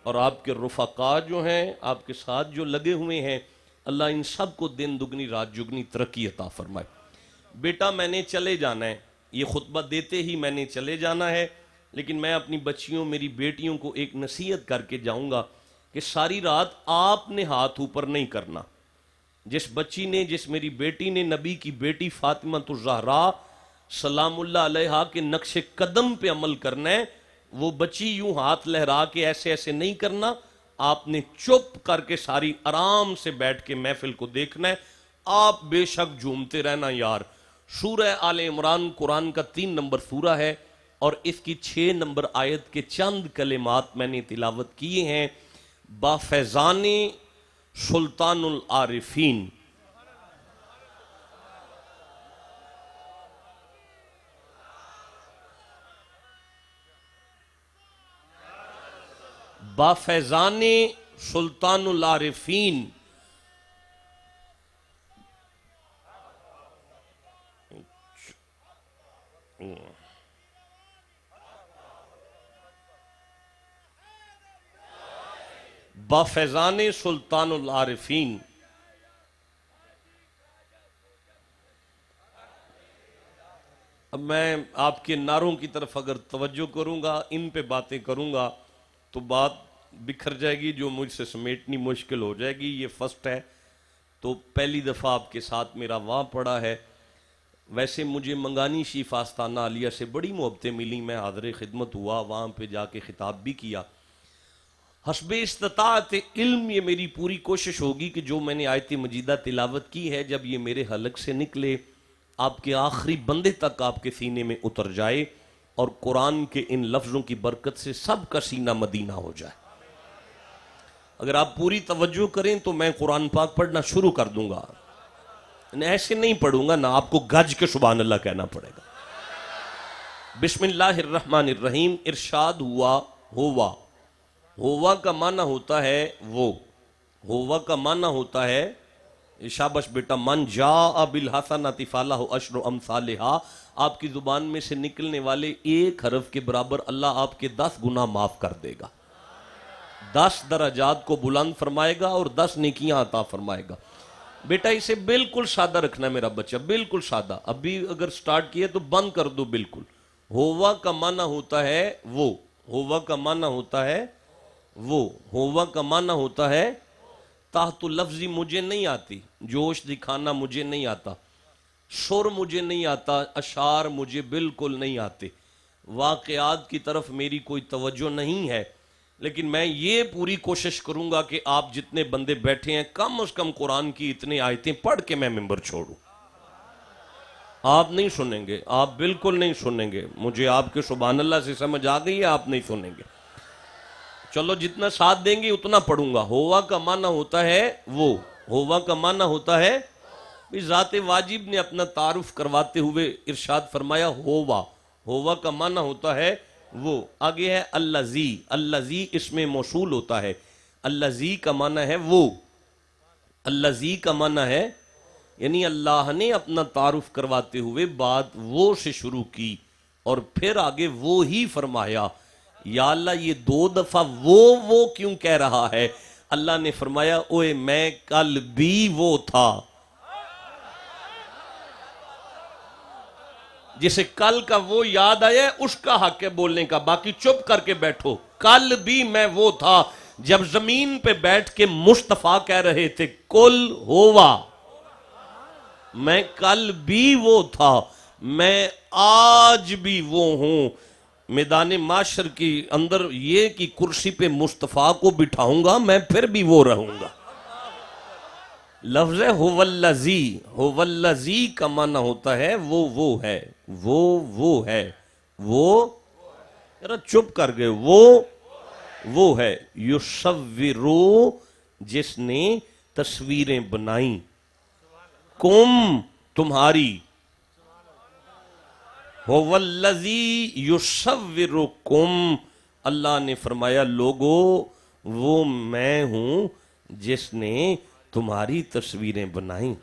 اور آپ کے رفقا جو ہیں آپ کے ساتھ جو لگے ہوئے ہیں، اللہ ان سب کو دن دگنی رات جگنی ترقی عطا فرمائے۔ بیٹا میں نے چلے جانا ہے، یہ خطبہ دیتے ہی میں نے چلے جانا ہے، لیکن میں اپنی بچیوں میری بیٹیوں کو ایک نصیحت کر کے جاؤں گا کہ ساری رات آپ نے ہاتھ اوپر نہیں کرنا۔ جس بچی نے، جس میری بیٹی نے نبی کی بیٹی فاطمہ الزہرا سلام اللہ علیہا کے نقش قدم پہ عمل کرنا ہے، وہ بچی یوں ہاتھ لہرا کے ایسے ایسے نہیں کرنا، آپ نے چپ کر کے ساری آرام سے بیٹھ کے محفل کو دیکھنا ہے۔ آپ بے شک جھومتے رہنا یار۔ سورہ آل عمران قرآن کا 3 نمبر سورہ ہے، اور اس کی 6 نمبر آیت کے چند کلمات میں نے تلاوت کیے ہیں۔ با فیضان سلطان العارفین، با فیضان سلطان العارفین، با فیضان سلطان العارفین۔ اب میں آپ کے نعروں کی طرف اگر توجہ کروں گا، ان پہ باتیں کروں گا تو بات بکھر جائے گی، جو مجھ سے سمیٹنی مشکل ہو جائے گی۔ یہ فرسٹ ہے تو پہلی دفعہ آپ کے ساتھ میرا وہاں پڑا ہے۔ ویسے مجھے منگانی شیف آستانہ عالیہ سے بڑی محبتیں ملی، میں حاضر خدمت ہوا، وہاں پہ جا کے خطاب بھی کیا۔ حسب استطاعت علم یہ میری پوری کوشش ہوگی کہ جو میں نے آیت مجیدہ تلاوت کی ہے، جب یہ میرے حلق سے نکلے آپ کے آخری بندے تک آپ کے سینے میں اتر جائے، اور قرآن کے ان لفظوں کی برکت سے سب کا سینہ مدینہ ہو جائے۔ اگر آپ پوری توجہ کریں تو میں قرآن پاک پڑھنا شروع کر دوں گا، ایسے نہیں پڑھوں گا، نہ آپ کو گج کے سبحان اللہ کہنا پڑے گا۔ بسم اللہ الرحمن الرحیم۔ ارشاد ہوا ہوا، ہوا کا معنی ہوتا ہے وہ، ہوا کا معنی ہوتا ہے، شابش بیٹا، من جاء بالحسنۃ فلہ عشر امثالہا، آپ کی زبان میں سے نکلنے والے ایک حرف کے برابر اللہ آپ کے 10 گناہ معاف کر دے گا، 10 درجات کو بلند فرمائے گا اور 10 نیکیاں عطا فرمائے گا۔ بیٹا اسے بالکل سادہ رکھنا ہے میرا بچہ، بالکل سادہ۔ ابھی اگر سٹارٹ کیا تو بند کر دو بالکل۔ ہوا کا معنی ہوتا ہے وہ، ہوا کا معنی ہوتا ہے وہ، ہوا کا معنی ہوتا ہے تحت لفظی مجھے نہیں آتی، جوش دکھانا مجھے نہیں آتا، شور مجھے نہیں آتا، اشعار مجھے بالکل نہیں آتے، واقعات کی طرف میری کوئی توجہ نہیں ہے، لیکن میں یہ پوری کوشش کروں گا کہ آپ جتنے بندے بیٹھے ہیں کم از کم قرآن کی اتنی آیتیں پڑھ کے میں ممبر چھوڑوں۔ آپ نہیں سنیں گے، آپ بالکل نہیں سنیں گے، مجھے آپ کے سبحان اللہ سے سمجھ آ گئی ہے، آپ نہیں سنیں گے۔ چلو جتنا ساتھ دیں گے اتنا پڑھوں گا۔ ہوا کا معنی ہوتا ہے وہ، ہوا کا معنی ہوتا ہے، ذات واجب نے اپنا تعارف کرواتے ہوئے ارشاد فرمایا ہوا، ہوا کا معنی ہوتا ہے وہ۔ آگے ہے الذی، الذی اس میں موصول ہوتا ہے، الذی کا معنی ہے وہ، الذی کا معنی ہے، یعنی اللہ نے اپنا تعارف کرواتے ہوئے بات وہ سے شروع کی اور پھر آگے وہ ہی فرمایا۔ یا اللہ یہ 2 دفعہ وہ کیوں کہہ رہا ہے؟ اللہ نے فرمایا اوے میں کل بھی وہ تھا، جسے کل کا وہ یاد آیا اس کا حق ہے بولنے کا، باقی چپ کر کے بیٹھو۔ کل بھی میں وہ تھا جب زمین پہ بیٹھ کے مصطفیٰ کہہ رہے تھے کل ہوا، میں کل بھی وہ تھا، میں آج بھی وہ ہوں۔ میدان معاشر کی اندر یہ کہ کرسی پہ مصطفیٰ کو بٹھاؤں گا، میں پھر بھی وہ رہوں گا۔ لفظ ہوالذی، ہوالذی کا معنی ہوتا ہے وہ ہے، وہ ہے، وہ ذرا چپ کر گئے، وہ ہے، یصورو جس نے تصویریں بنائیں، کم تمہاری، ہوالذی یصورکم، اللہ نے فرمایا لوگو وہ میں ہوں جس نے تمہاری تصویریں بنائیں،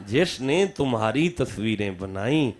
جس نے تمہاری تصویریں بنائیں۔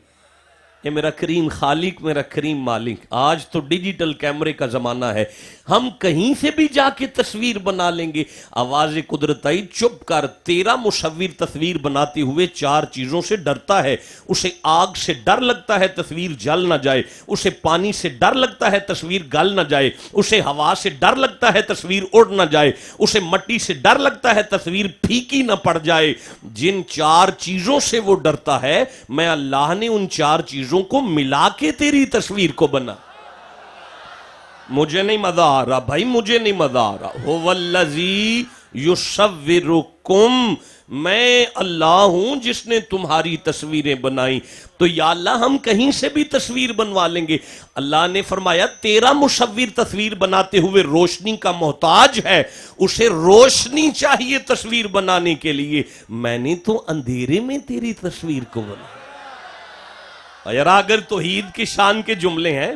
کہ میرا کریم خالق، میرا کریم مالک. آج تو ڈیجیٹل کیمرے کا زمانہ ہے، ہم کہیں سے بھی جا کے تصویر بنا لیں گے. آواز قدرت آئی، چپ کر، تیرا مصور تصویر بناتے ہوئے 4 چیزوں سے ڈرتا ہے. اسے آگ سے ڈر لگتا ہے تصویر جل نہ جائے، اسے پانی سے ڈر لگتا ہے تصویر گل نہ جائے، اسے ہوا سے ڈر لگتا ہے تصویر اڑ نہ جائے، اسے مٹی سے ڈر لگتا ہے تصویر پھیکی نہ پڑ جائے. جن 4 چیزوں سے وہ ڈرتا ہے، میں اللہ نے ان 4 چیزوں کو ملا کے تیری تصویر کو بنا. مجھے نہیں مزہ آ رہا بھائی، مجھے نہیں مزہ آ رہا. هو الذی یصورکم، میں اللہ ہوں جس نے تمہاری تصویریں بنائی. تو یا اللہ ہم کہیں سے بھی تصویر بنوا لیں گے. اللہ نے فرمایا تیرا مصور تصویر بناتے ہوئے روشنی کا محتاج ہے، اسے روشنی چاہیے تصویر بنانے کے لیے. میں نے تو اندھیرے میں تیری تصویر کو بنا. یار اگر توحید کی شان کے جملے ہیں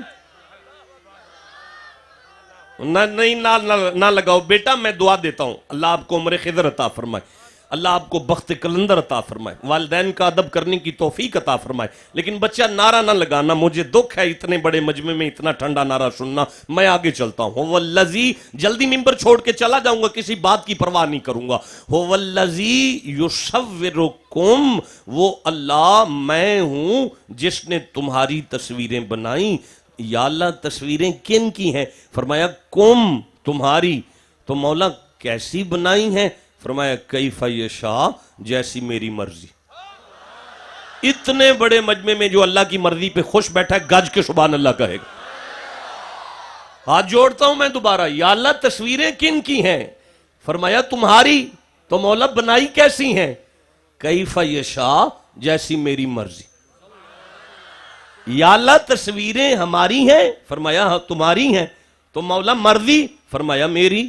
نہ لگاؤ بیٹا. میں دعا دیتا ہوں اللہ آپ کو عمر خضر عطا فرمائے، اللہ آپ کو بخت قلندر عطا فرمائے، والدین کا ادب کرنے کی توفیق عطا فرمائے. لیکن بچہ نعرہ نہ لگانا، مجھے دکھ ہے اتنے بڑے مجمع میں اتنا ٹھنڈا نعرہ سننا. میں آگے چلتا ہوں. هو الذی، جلدی ممبر چھوڑ کے چلا جاؤں گا، کسی بات کی پرواہ نہیں کروں گا. هو الذی یصورکم، وہ اللہ میں ہوں جس نے تمہاری تصویریں بنائیں. یا اللہ تصویریں کن کی ہیں؟ فرمایا کم، تمہاری. تو مولا کیسی بنائی ہیں؟ فرمایا کیف یشاء، جیسی میری مرضی. اتنے بڑے مجمع میں جو اللہ کی مرضی پہ خوش بیٹھا ہے گج کے سبحان اللہ کہے گا. ہاتھ جوڑتا ہوں میں دوبارہ. یا اللہ تصویریں کن کی ہیں؟ فرمایا تمہاری. تو مولا بنائی کیسی ہیں؟ کیف یشاء، جیسی میری مرضی. یا اللہ تصویریں ہماری ہیں؟ فرمایا ہاں تمہاری ہیں. تو مولا مرضی؟ فرمایا میری.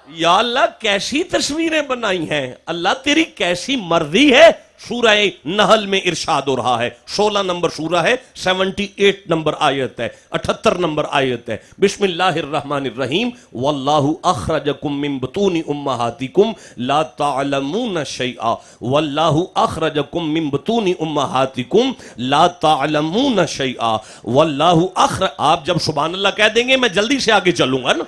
یا اللہ کیسی تصویریں بنائی ہیں؟ اللہ تیری کیسی مرضی ہے؟ سورہ نحل میں ارشاد ہو رہا ہے، 16 نمبر سورہ ہے، 78 نمبر آیت ہے، 78 نمبر آیت ہے. بسم اللہ الرحمن الرحیم. واللہ اخرجکم من بطون امہاتکم لا تعلمون شیئا. واللہ اخرجکم من بطون امہاتکم لا تعلمون شیئا. واللہ آپ جب سبحان اللہ کہہ دیں گے میں جلدی سے آگے چلوں گا نا،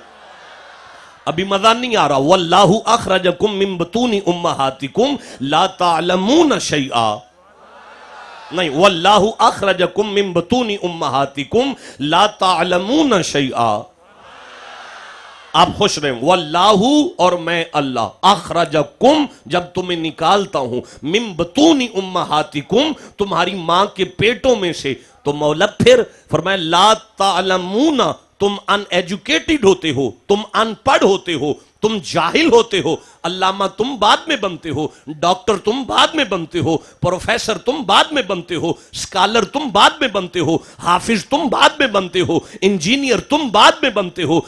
ابھی مزہ نہیں آ رہا. واللہ اخرجکم من بطون امہاتکم لا تعلمون شیئا. نہیں، واللہ اخرجکم من بطون امہاتکم لا تعلمون شیئا. آپ خوش رہیں. واللہ، اور میں اللہ، اخرجکم، جب تمہیں نکالتا ہوں، من بطون امہاتکم، تمہاری ماں کے پیٹوں میں سے. تو مولا پھر فرمایا لا تعلمون، تم ان ایجوکیٹڈ ہوتے ہو، تم ان پڑھ ہوتے ہو، تم جاہل ہوتے ہو. علامہ تم بعد میں بنتے ہو، ڈاکٹر تم بعد میں بنتے ہو، پروفیسر تم بعد میں بنتے ہو، اسکالر تم بعد میں بنتے ہو، حافظ تم بعد میں بنتے ہو، انجینئر تم بعد میں بنتے ہو،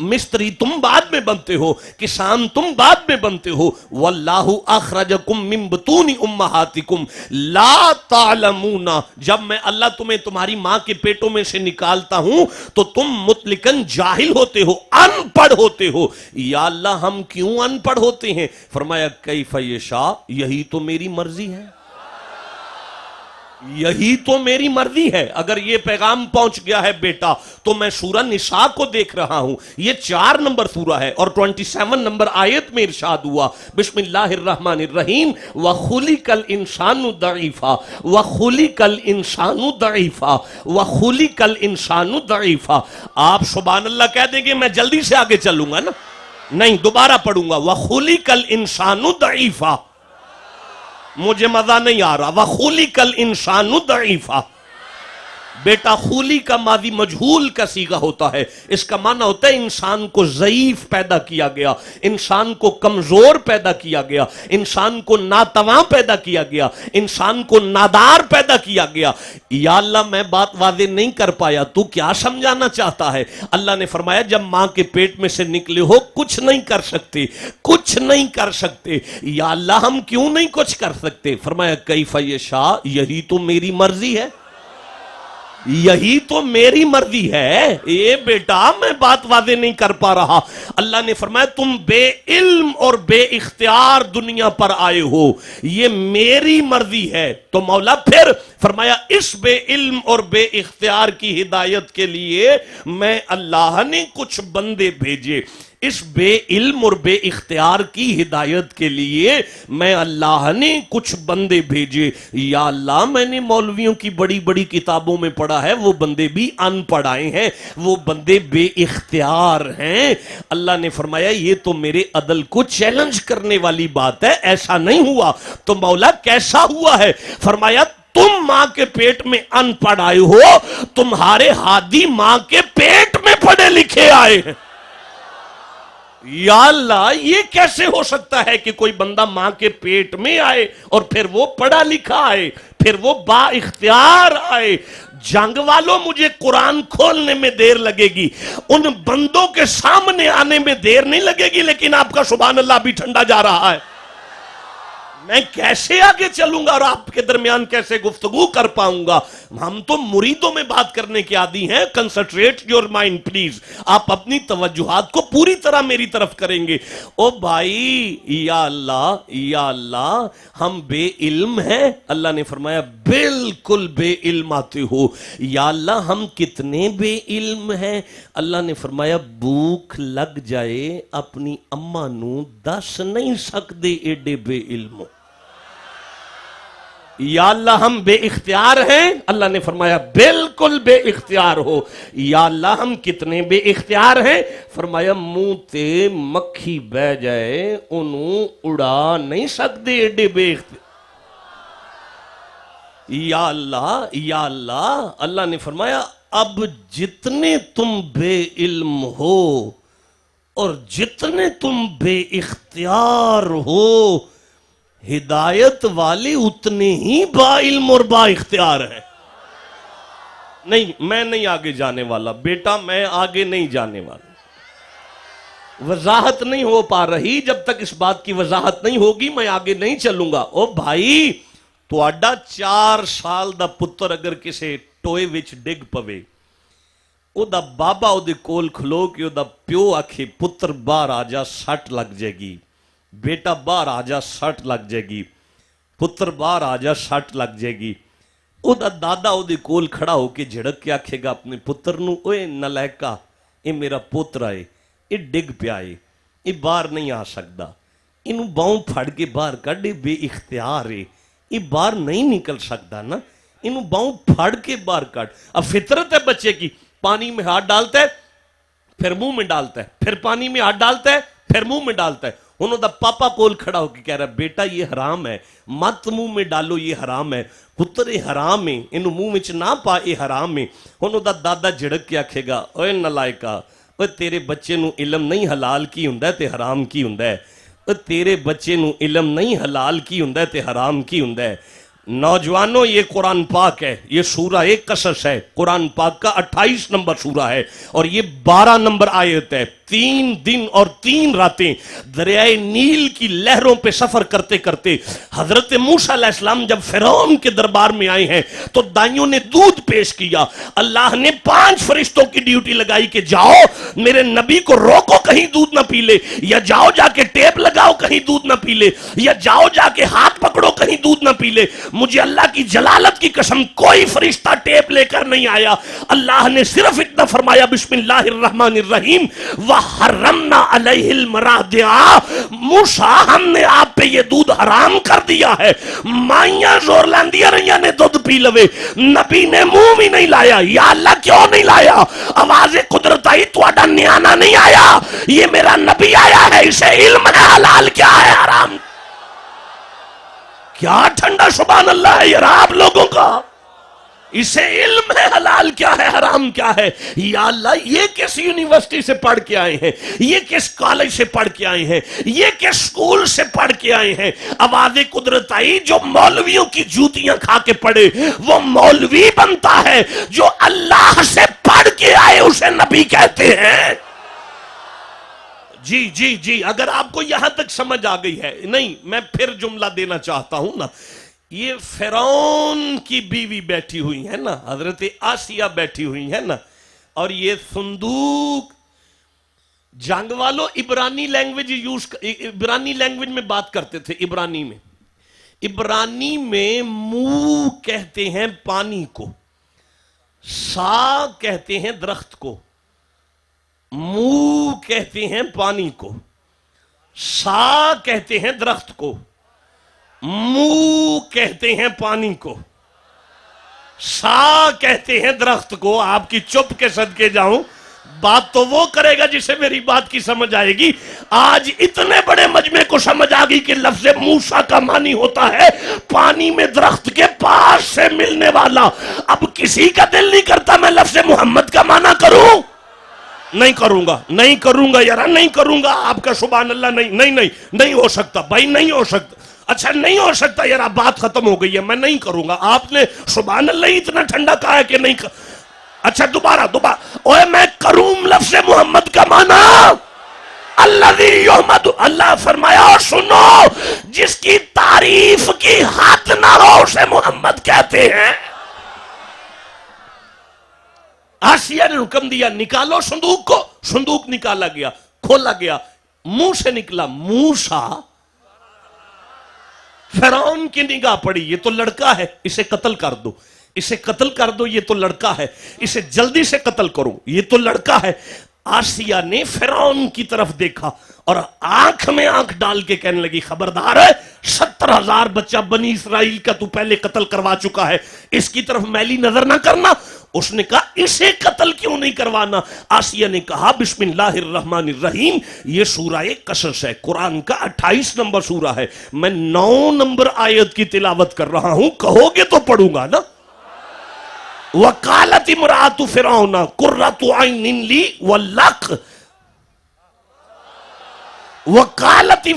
مستری تم بعد میں بنتے ہو، کسان تم بعد میں بنتے ہو. واللہ اخرجکم من بطون امہاتکم لا تعلمون، جب میں اللہ تمہیں تمہاری ماں کے پیٹوں میں سے نکالتا ہوں تو تم مطلقاً جاہل ہوتے ہو، ان پڑھ ہوتے ہو. یا اللہ ہم کیوں ان پڑھ ہوتے ہیں؟ فرمایا کیف یشاء، یہی تو میری مرضی ہے، یہی تو میری مرضی ہے. اگر یہ پیغام پہنچ گیا ہے بیٹا تو میں سورہ نساء کو دیکھ رہا ہوں، یہ 4 نمبر سورہ ہے اور 27 نمبر آیت میں ارشاد ہوا بسم اللہ الرحمن الرحیم. وَخُلِقَ الْإِنسَانُ ضَعِيفًا وَخُلِقَ الْإِنسَانُ ضَعِيفًا وَخُلِقَ الْإِنسَانُ ضَعِيفًا. آپ سبحان اللہ کہہ دیں گے میں جلدی سے آگے چلوں گا نا، نہیں دوبارہ پڑھوں گا. وَخُلِقَ الْإِنسَانُ ضَعِيفًا. مجھے مزہ نہیں آ رہا. وَخُلِقَ الْإِنسَانُ ضَعِيفًا. بیٹا خولی کا ماضی مجہول کا صیغہ ہوتا ہے، اس کا معنی ہوتا ہے انسان کو ضعیف پیدا کیا گیا، انسان کو کمزور پیدا کیا گیا، انسان کو ناتواں پیدا کیا گیا، انسان کو نادار پیدا کیا گیا. یا اللہ میں بات واضح نہیں کر پایا، تو کیا سمجھانا چاہتا ہے؟ اللہ نے فرمایا جب ماں کے پیٹ میں سے نکلے ہو کچھ نہیں کر سکتے، کچھ نہیں کر سکتے. یا اللہ ہم کیوں نہیں کچھ کر سکتے؟ فرمایا کیف یشاء، یہی تو میری مرضی ہے. یہی تو میری مرضی ہے. یہ بیٹا میں بات واضح نہیں کر پا رہا. اللہ نے فرمایا تم بے علم اور بے اختیار دنیا پر آئے ہو, یہ میری مرضی ہے. تو مولا پھر فرمایا اس بے علم اور بے اختیار کی ہدایت کے لیے میں اللہ نے کچھ بندے بھیجے. اس بے علم اور بے اختیار کی ہدایت کے لیے میں اللہ نے کچھ بندے بھیجے. یا اللہ میں نے مولویوں کی بڑی بڑی کتابوں میں پڑھا ہے وہ بندے بھی ان پڑھ آئے ہیں, وہ بندے بے اختیار ہیں. اللہ نے فرمایا یہ تو میرے عدل کو چیلنج کرنے والی بات ہے, ایسا نہیں ہوا. تو مولا کیسا ہوا ہے؟ فرمایا تم ماں کے پیٹ میں ان پڑھ آئے ہو, تمہارے ہادی ماں کے پیٹ میں پڑھے لکھے آئے ہیں. یا اللہ یہ کیسے ہو سکتا ہے کہ کوئی بندہ ماں کے پیٹ میں آئے اور پھر وہ پڑھا لکھا آئے, پھر وہ با اختیار آئے. جنگ والوں مجھے قرآن کھولنے میں دیر لگے گی, ان بندوں کے سامنے آنے میں دیر نہیں لگے گی, لیکن آپ کا سبحان اللہ بھی ٹھنڈا جا رہا ہے. میں کیسے آگے چلوں گا اور آپ کے درمیان کیسے گفتگو کر پاؤں گا؟ ہم تو مریدوں میں بات کرنے کے عادی ہیں. Concentrate your mind please. آپ اپنی توجہات کو پوری طرح میری طرف کریں گے. او بھائی یا اللہ ہم بے علم ہیں. اللہ نے فرمایا بالکل بے علم آتے ہو. یا اللہ ہم کتنے بے علم ہیں؟ اللہ نے فرمایا بھوک لگ جائے اپنی اماں نو دس نہیں سکتے ایڈے بے علم. یا اللہ ہم بے اختیار ہیں؟ اللہ نے فرمایا بالکل بے اختیار ہو. یا اللہ ہم کتنے بے اختیار ہیں؟ فرمایا منہ تے مکھی بہ جائے انہوں اڑا نہیں سکتے ایڈے بے اختیار. یا اللہ اللہ نے فرمایا اب جتنے تم بے علم ہو اور جتنے تم بے اختیار ہو, ہدایت والے اتنے ہی با علم اور با اختیار ہیں. نہیں میں نہیں آگے جانے والا بیٹا, میں آگے نہیں جانے والا. وضاحت نہیں ہو پا رہی. جب تک اس بات کی وضاحت نہیں ہوگی میں آگے نہیں چلوں گا. او بھائی تہاڈا 4 سال دا پتر اگر کسے ٹوئے وچ ڈگ پوے, او دا بابا او دے کول کھلو کہ او دا پیو آکھے پتر باہر آ جا سٹ لگ جائے گی, بیٹا باہر آ جا سٹ لگ جائے گی, پتر باہر آ جا سٹ لگ جائے گی. او دا دادا او دے کول کھڑا ہو کے جھڑک کے آکھے گا اپنے پتر نو, اوے نلائکا اے میرا پوترا ہے, اے ڈگ پیا ہے, اے باہر نہیں آ سکتا, انہوں باؤں پھڑ کے باہر کڈ, اے بے اختیار ہے, اے باہر نہیں نکل سکتا نا, انہوں باؤں پھڑ کے باہر کڈ. اب فطرت ہے بچے کی, پانی میں ہاتھ ڈالتا ہے پھر منہ میں ڈالتا ہے, پھر پانی میں ہاتھ ڈالتا ہے پھر منہ میں ڈالتا ہے. انہوں دا پاپا کول کھڑا ہو کے کہہ رہا بیٹا یہ حرام ہے, مت منہ میں ڈالو, یہ حرام ہے. پتر یہ حرام ہے, انہوں منہ میں نہ پا, یہ حرام ہے. انہوں دا دادا جھڑک کے آکھے گا اوے نلائکا, اوے تیرے بچے نو علم نہیں حلال کی ہوندا ہے تے حرام کی ہوندا ہے, اوے تیرے بچے نو علم نہیں حلال کی ہوندا ہے تے حرام کی ہوندا ہے. نوجوانوں یہ قرآن پاک ہے, یہ سورہ قصص ہے, قرآن پاک کا 28 نمبر سورہ ہے اور یہ 12 نمبر آیت ہے. 3 دن اور 3 راتیں دریائے نیل کی لہروں پہ سفر کرتے کرتے حضرت موسیٰ علیہ السلام جب فرعون کے دربار میں آئے ہیں تو دائیوں نے دودھ پیش کیا. اللہ نے 5 فرشتوں کی ڈیوٹی لگائی کہ جاؤ میرے نبی کو روکو کہیں دودھ نہ پی لے, یا جاؤ جا کے ٹیپ لگاؤ کہیں دودھ نہ پی لے, یا جاؤ جا کے ہاتھ پکڑو کہیں دودھ نہ پی لے. مجھے اللہ کی جلالت کی قسم کوئی فرشتہ ٹیپ لے کر نہیں آیا. اللہ نے صرف اتنا فرمایا بسم اللہ الرحمن الرحیم وحرمنا علیہ المراضع, موسیٰ ہم نے آپ پہ یہ دودھ حرام کر دیا ہے. مائیاں زور لاندیا رہیاں نے دودھ پی لوے, نبی نے منہ بھی نہیں لایا. یا اللہ کیوں نہیں لایا؟ آواز قدرت آئی تواڈا نیانا نہیں آیا, یہ میرا نبی آیا ہے, اسے علم ہے حلال کیا ہے حرام. کیا ٹھنڈا سبحان اللہ ہے یہ آپ لوگوں کا, اسے علم ہے حلال کیا ہے حرام کیا ہے. یا اللہ یہ کس یونیورسٹی سے پڑھ کے آئے ہیں, یہ کس کالج سے پڑھ کے آئے ہیں, یہ کس سکول سے پڑھ کے آئے ہیں. آواز قدرت آئی جو مولویوں کی جوتیاں کھا کے پڑھے وہ مولوی بنتا ہے, جو اللہ سے پڑھ کے آئے اسے نبی کہتے ہیں. جی اگر آپ کو یہاں تک سمجھ آ گئی ہے, نہیں میں پھر جملہ دینا چاہتا ہوں نا. یہ فرعون کی بیوی بیٹھی ہوئی ہے نا, حضرت آسیہ بیٹھی ہوئی ہے نا, اور یہ صندوق. جنگ والوں عبرانی لینگویج میں بات کرتے تھے. عبرانی میں منہ کہتے ہیں پانی کو, سا کہتے ہیں درخت کو. منہ کہتے ہیں پانی کو, سا کہتے ہیں درخت کو, منہ کہتے ہیں پانی کو, سا کہتے ہیں درخت کو. آپ کی چپ کے صدقے جاؤں, بات تو وہ کرے گا جسے میری بات کی سمجھ آئے گی. آج اتنے بڑے مجمع کو سمجھ آ گئی کہ لفظ موسیٰ کا معنی ہوتا ہے پانی میں درخت کے پاس سے ملنے والا. اب کسی کا دل نہیں کرتا میں لفظ محمد کا معنی کروں. نہیں کروں گا یار, نہیں کروں گا. آپ کا سبحان اللہ نہیں ہو سکتا بھائی, نہیں ہو سکتا. اچھا نہیں ہو سکتا یار, اب بات ختم ہو گئی ہے, میں نہیں کروں گا. آپ نے سبحان اللہ اتنا ٹھنڈا کہا ہے کہ نہیں اچھا دوبارہ اوے میں کروں لفظ محمد کا معنی الذی یحمد. اللہ فرمایا اور سنو, جس کی تعریف کی حد نہ ہو اسے محمد کہتے ہیں. آسیہ نے حکم دیا نکالو صندوق کو. صندوق نکالا گیا, کھولا گیا, منہ سے نکلا موسیٰ. فرعون کی نگاہ پڑی, یہ تو لڑکا ہے, اسے قتل کر دو, اسے قتل کر دو, یہ تو لڑکا ہے, اسے جلدی سے قتل کرو, یہ تو لڑکا ہے. آسیہ نے فرعون کی طرف دیکھا اور آنکھ میں آنکھ ڈال کے کہنے لگی خبردار ہے, 70,000 بچہ بنی اسرائیل کا تو پہلے قتل کروا چکا ہے, اس کی طرف میلی نظر نہ کرنا. اس نے کہا اسے قتل کیوں نہیں کروانا. آسیہ نے کہا بسم اللہ الرحمن الرحیم, یہ سورہ قصص ہے, قرآن کا 28 نمبر سورہ ہے, میں 9 نمبر آیت کی تلاوت کر رہا ہوں, کہو گے تو پڑھوں گا نا. وَقَالَتِ امْرَأَتُ فِرْعَوْنَ قُرَّةُ عَيْنٍ لِّي وَلَّكَ. وَقَالَتِ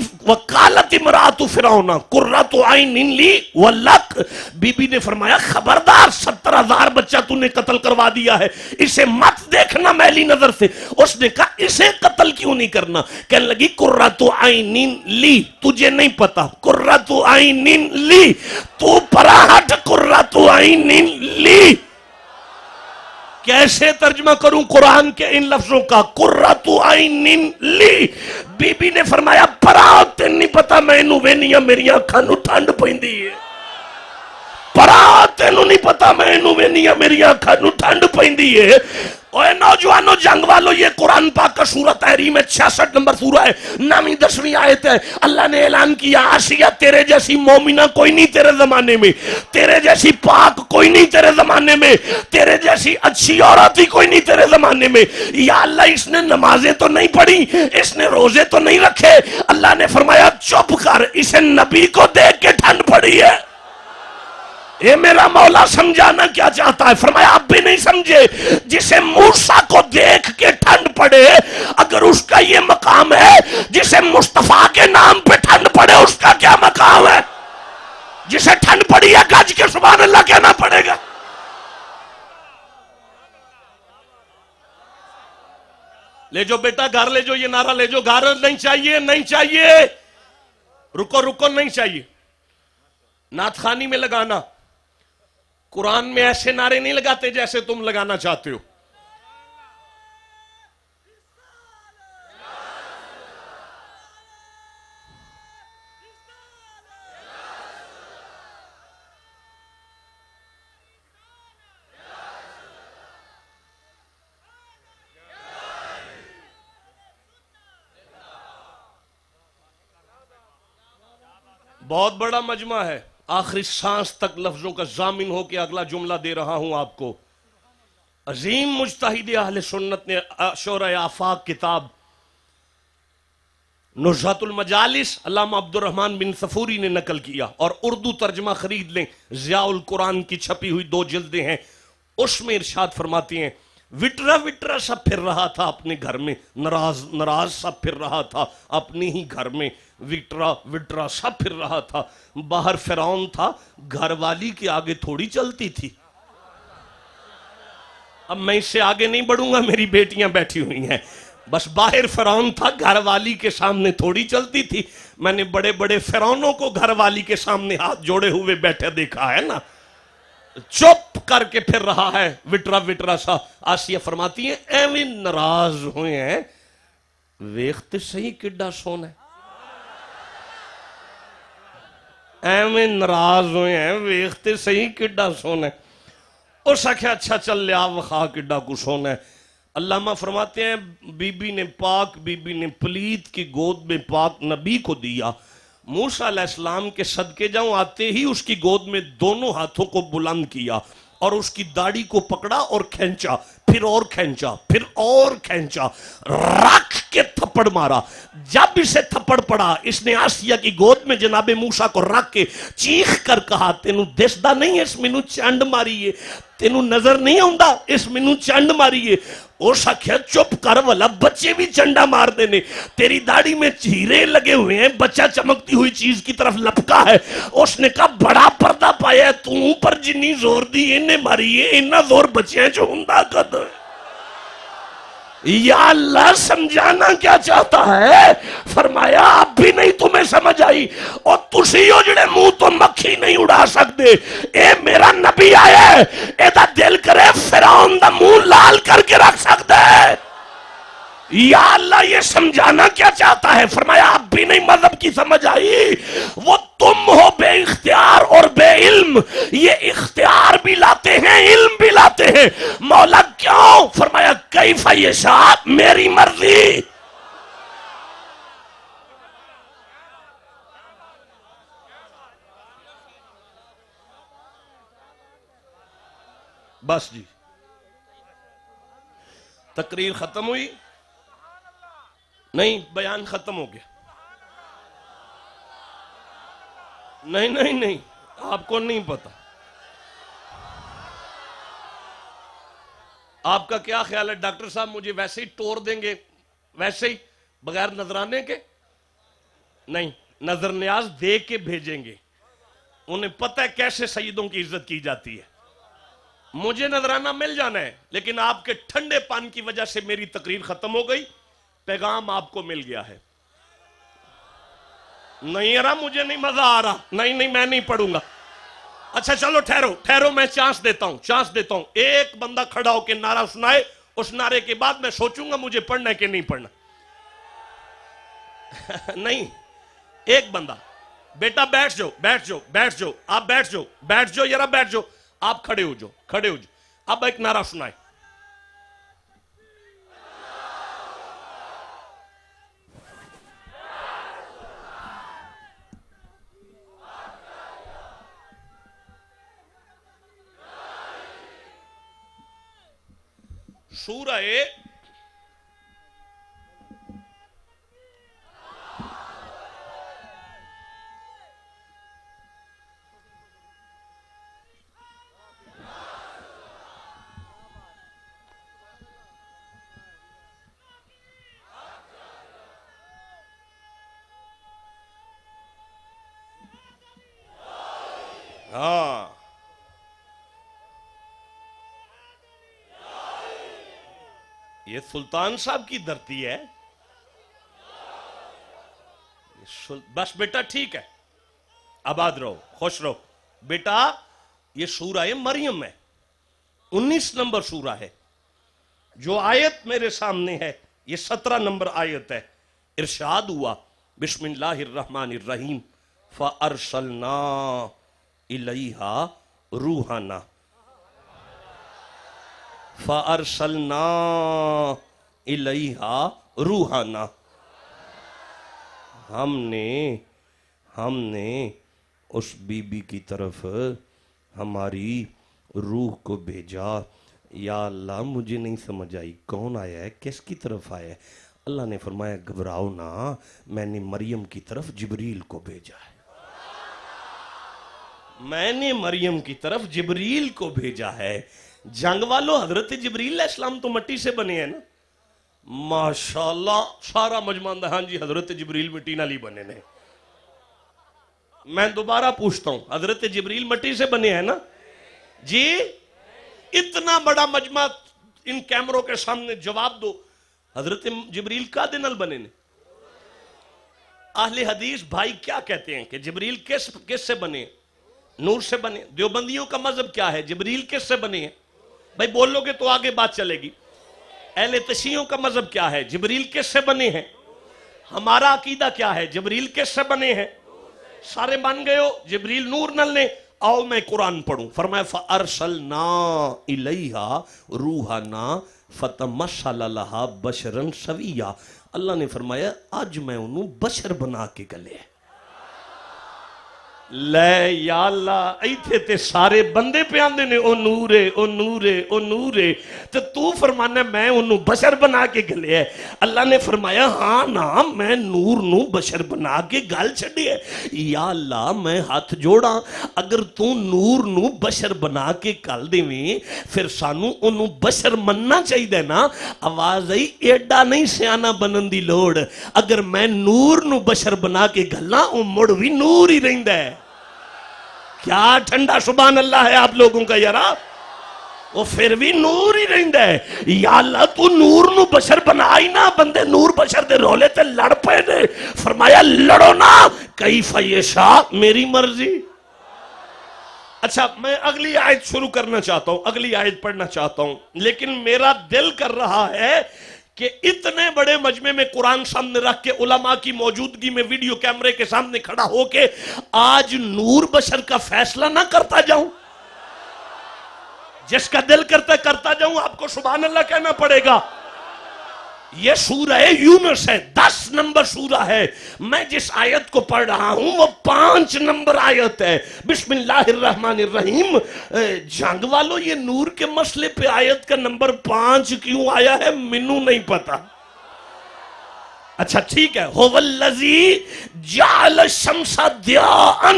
امْرَأَتُ فِرْعَوْنَ قُرَّةُ عَيْنٍ لِّي وَلَّكَ. بی بی نے فرمایا خبردار, 70,000 بچہ تو نے قتل کروا دیا ہے, اسے مت دیکھنا میلی نظر سے. اس نے کہا اسے قتل کیوں نہیں کرنا. کہنے لگی قُرَّةُ عَيْنٍ لِّي, تجھے نہیں پتا قُرَّةُ عَيْنٍ لِّي, تو پراہٹ قُرَّةُ عَيْنٍ لِّي. کیسے ترجمہ کروں قرآن کے ان لفظوں کا؟ قرۃ عین لی. بی بی نے فرمایا پرا تین نہیں پتا مینوں وینیاں میری اکھاں نوں ٹھنڈ پیندی ہے. پرا تینوں نہیں پتا مینوں وینیاں میری اکھاں نوں ٹھنڈ پیندی ہے. اوے نوجوانوں جنگ والوں, یہ قرآن پاک کا سورہ تحریم ہے, 66 نمبر سورہ ہے, 9ویں 10ویں آیت ہے. اللہ نے اعلان کیا آسیہ تیرے جیسی مومنہ کوئی نہیں تیرے زمانے میں, تیرے جیسی پاک کوئی نہیں تیرے زمانے میں, تیرے جیسی اچھی عورت ہی کوئی نہیں تیرے زمانے میں. یا اللہ اس نے نمازیں تو نہیں پڑھی, اس نے روزے تو نہیں رکھے. اللہ نے فرمایا چپ کر, اسے نبی کو دیکھ کے ٹھنڈ پڑی ہے. یہ میرا مولا سمجھانا کیا چاہتا ہے؟ فرمایا آپ بھی نہیں سمجھے. جسے موسیٰ کو دیکھ کے ٹھنڈ پڑے, اگر اس کا یہ مقام ہے, جسے مصطفیٰ کے نام پہ ٹھنڈ پڑے اس کا کیا مقام ہے؟ جسے ٹھنڈ پڑی ہے گج کے سبحان اللہ کہنا پڑے گا. لے جو بیٹا گھر لے جو, یہ نعرہ لے جو, گھر نہیں چاہیے, نہیں چاہیے, رکو نہیں چاہیے. نعت خوانی میں لگانا, قرآن میں ایسے نعرے نہیں لگاتے جیسے تم لگانا چاہتے ہو. بہت بڑا مجمع ہے, آخری سانس تک لفظوں کا ضامن ہو کے اگلا جملہ دے رہا ہوں آپ کو. عظیم مجتہد اہل سنت نے شورۂ آفاق کتاب نزہۃ المجالس علامہ عبد الرحمن بن صفوری نے نقل کیا, اور اردو ترجمہ خرید لیں, ضیاء القرآن کی چھپی ہوئی 2 جلدیں ہیں. اس میں ارشاد فرماتی ہیں وٹرا سا پھر رہا تھا اپنے گھر میں, ناراض سا پھر رہا تھا اپنے ہی گھر میں, وٹرا سا پھر رہا تھا. باہر فرعون تھا, گھر والی کے آگے تھوڑی چلتی تھی. اب میں اس سے آگے نہیں بڑھوں گا, میری بیٹیاں بیٹھی ہوئی ہیں. بس باہر فرعون تھا، گھر والی کے سامنے تھوڑی چلتی تھی. میں نے بڑے بڑے فرعونوں کو گھر والی کے سامنے ہاتھ جوڑے ہوئے بیٹھے دیکھا ہے نا. چپ کر کے پھر رہا ہے وٹرا وٹرا سا. آسیہ فرماتی ہیں ایویں ناراض ہوئے ہیں ویختے صحیح کڈا سونا ہے. ایویں ناراض ہوئے ہیں ویختے صحیح کڈا سونا ہے. اس آخیا اچھا چل لیا وخا کڈا کو سونا ہے. علامہ فرماتے ہیں بی بی نے پاک بی بی نے پلیت کی گود میں پاک نبی کو دیا. موسیٰ علیہ السلام کے صدقے جاؤں آتے ہی اس کی گود میں دونوں ہاتھوں کو بلند کیا اور اس کی داڑھی کو پکڑا اور کھینچا، پھر اور کھینچا، پھر اور کھینچا، رکھ کے تھپڑ مارا. جب اسے تھپڑ پڑا اس نے آسیہ کی گود میں جناب موسیٰ کو رکھ کے چیخ کر کہا تینوں دسدا نہیں اس مینوں چنڈ ماری ہے، تینوں نظر نہیں آؤندا اس مینوں چنڈ ماری ہے. اس آخیا چپ کر والا بچے بھی چنڈا مار دینے، تیری داڑھی میں ہیرے لگے ہوئے ہیں، بچہ چمکتی ہوئی چیز کی طرف لپکا ہے. اس نے کہا بڑا پردہ پایا ہے تو پر جنی زور دی انہیں ماری ہے انہا زور بچے ہیں جو ہندہ قد. یا اللہ سمجھانا کیا چاہتا ہے؟ فرمایا اب بھی نہیں تمہیں سمجھ آئی اور تسی ہو جڑے منہ تو مکھی نہیں اڑا سکتے. اے میرا نبی آیا ہے اے دا دل کرے فرعون دا منہ لال کر کے رکھ سکتا ہے. یا اللہ یہ سمجھانا کیا چاہتا ہے؟ فرمایا اب بھی نہیں مذہب کی سمجھ آئی. وہ تم ہو بے اختیار اور بے علم، یہ اختیار بھی لاتے ہیں علم بھی لاتے ہیں. مولا کیوں؟ فرمایا کیف یشاء، میری مرضی. بس جی تقریر ختم ہوئی؟ نہیں بیان ختم ہو گیا. نہیں نہیں نہیں آپ کو نہیں پتا. آپ کا کیا خیال ہے ڈاکٹر صاحب مجھے ویسے ہی ٹور دیں گے ویسے ہی بغیر نذرانے کے؟ نہیں، نظر نیاز دے کے بھیجیں گے. انہیں پتہ ہے کیسے سیدوں کی عزت کی جاتی ہے. مجھے نذرانہ مل جانا ہے لیکن آپ کے ٹھنڈے پان کی وجہ سے میری تقریر ختم ہو گئی، پیغام آپ کو مل گیا ہے. نہیں یارا مجھے نہیں مزہ آ رہا، نہیں نہیں میں نہیں پڑھوں گا. اچھا چلو ٹھہرو میں چانس دیتا ہوں. ایک بندہ کھڑا ہو کے نعرہ سنائے، اس نعرے کے بعد میں سوچوں گا مجھے پڑھنا ہے کہ نہیں پڑھنا. نہیں ایک بندہ. بیٹا بیٹھ جاؤ آپ بیٹھ جاؤ یارا بیٹھ جاؤ. آپ کھڑے ہو جاؤ. اب ایک نعرہ سنائے. سورہ ہاں یہ سلطان صاحب کی دھرتی ہے. بس بیٹا ٹھیک ہے، آباد رہو خوش رہو. بیٹا یہ سورہ مریم ہے، 19 نمبر سورہ ہے. جو آیت میرے سامنے ہے یہ 17 نمبر آیت ہے. ارشاد ہوا بسم اللہ الرحمن الرحیم فَأَرْسَلْنَا إِلَيْهَا روحنا فَأَرْسَلْنَا إِلَيْهَا روحنا. ہم نے اس بی بی کی طرف ہماری روح کو بھیجا. یا اللہ مجھے نہیں سمجھ آئی کون آیا ہے، کس کی طرف آیا ہے؟ اللہ نے فرمایا گھبراؤ نہ، میں نے مریم کی طرف جبریل کو بھیجا ہے. میں نے مریم کی طرف جبریل کو بھیجا ہے. جنگ والوں حضرت جبریل علیہ السلام تو مٹی سے بنے ہیں نا. ماشاءاللہ سارا مجمع ہاں جی حضرت جبریل مٹی نالی بنے نے. میں دوبارہ پوچھتا ہوں حضرت جبریل مٹی سے بنے ہیں نا جی؟ اتنا بڑا مجمع ان کیمروں کے سامنے جواب دو. حضرت جبریل کا دنل بنے نے. اہل حدیث بھائی کیا کہتے ہیں کہ جبریل کس سے بنے؟ نور سے بنے. دیوبندیوں کا مذہب کیا ہے؟ جبریل کس سے بنے ہیں؟ بھائی بولو گے تو آگے بات چلے گی. اہل تشیعوں کا مذہب کیا ہے؟ جبریل کس سے بنے ہیں؟ ہمارا عقیدہ کیا ہے؟ جبریل کس سے بنے ہیں؟ سارے مان گئے ہو جبریل نور نل نے. آؤ میں قرآن پڑھوں. فرمایا فَأَرْسَلْنَا إِلَيْهَا رُوحَنَا فَتَمَثَّلَ لَهَا بَشَرًا سَوِيًّا. اللہ نے فرمایا آج میں انہوں بشر بنا کے گلے. لے یا اللہ ایتھے تے سارے بندے پہ آندے نے او نورے او نورے او نورے تو فرمانا میں انہوں بشر بنا کے گلے ہے. اللہ نے فرمایا ہاں نا میں نور نو بشر بنا کے گل چھڑی ہے. یا اللہ میں ہاتھ جوڑا اگر تو نور نو بشر بنا کے گل دے میں پھر سانو انہوں بشر مننا چاہی دے نا. آواز آئی ایڈا نہیں سیانا بنن دی لوڑ. اگر میں نور نو بشر بنا کے گلنا او مڑ بھی نور ہی رہن دے. کیا ٹھنڈا سبحان اللہ ہے آپ لوگوں کا یارا. وہ پھر بھی نور ہی رہندا ہے. یا اللہ تو نور نو بشر بنائی نا. بندے نور بشر دے رولے تے لڑ پے نے. فرمایا لڑو نا کیف یشاء میری مرضی. اچھا میں اگلی آیت شروع کرنا چاہتا ہوں, اگلی آیت پڑھنا چاہتا ہوں, لیکن میرا دل کر رہا ہے کہ اتنے بڑے مجمع میں قرآن سامنے رکھ کے علماء کی موجودگی میں ویڈیو کیمرے کے سامنے کھڑا ہو کے آج نور بشر کا فیصلہ نہ کرتا جاؤں. جس کا دل کرتا جاؤں. آپ کو سبحان اللہ کہنا پڑے گا. یہ سورہ یونس ہے, 10 نمبر سورہ ہے. میں جس آیت کو پڑھ رہا ہوں وہ 5 نمبر آیت ہے. بسم اللہ الرحمن الرحیم. جنگ والوں یہ نور کے مسئلے پہ آیت کا نمبر 5 کیوں آیا ہے منو نہیں پتا. اچھا ٹھیک ہے. هو الذی جعل الشمس ضیاء.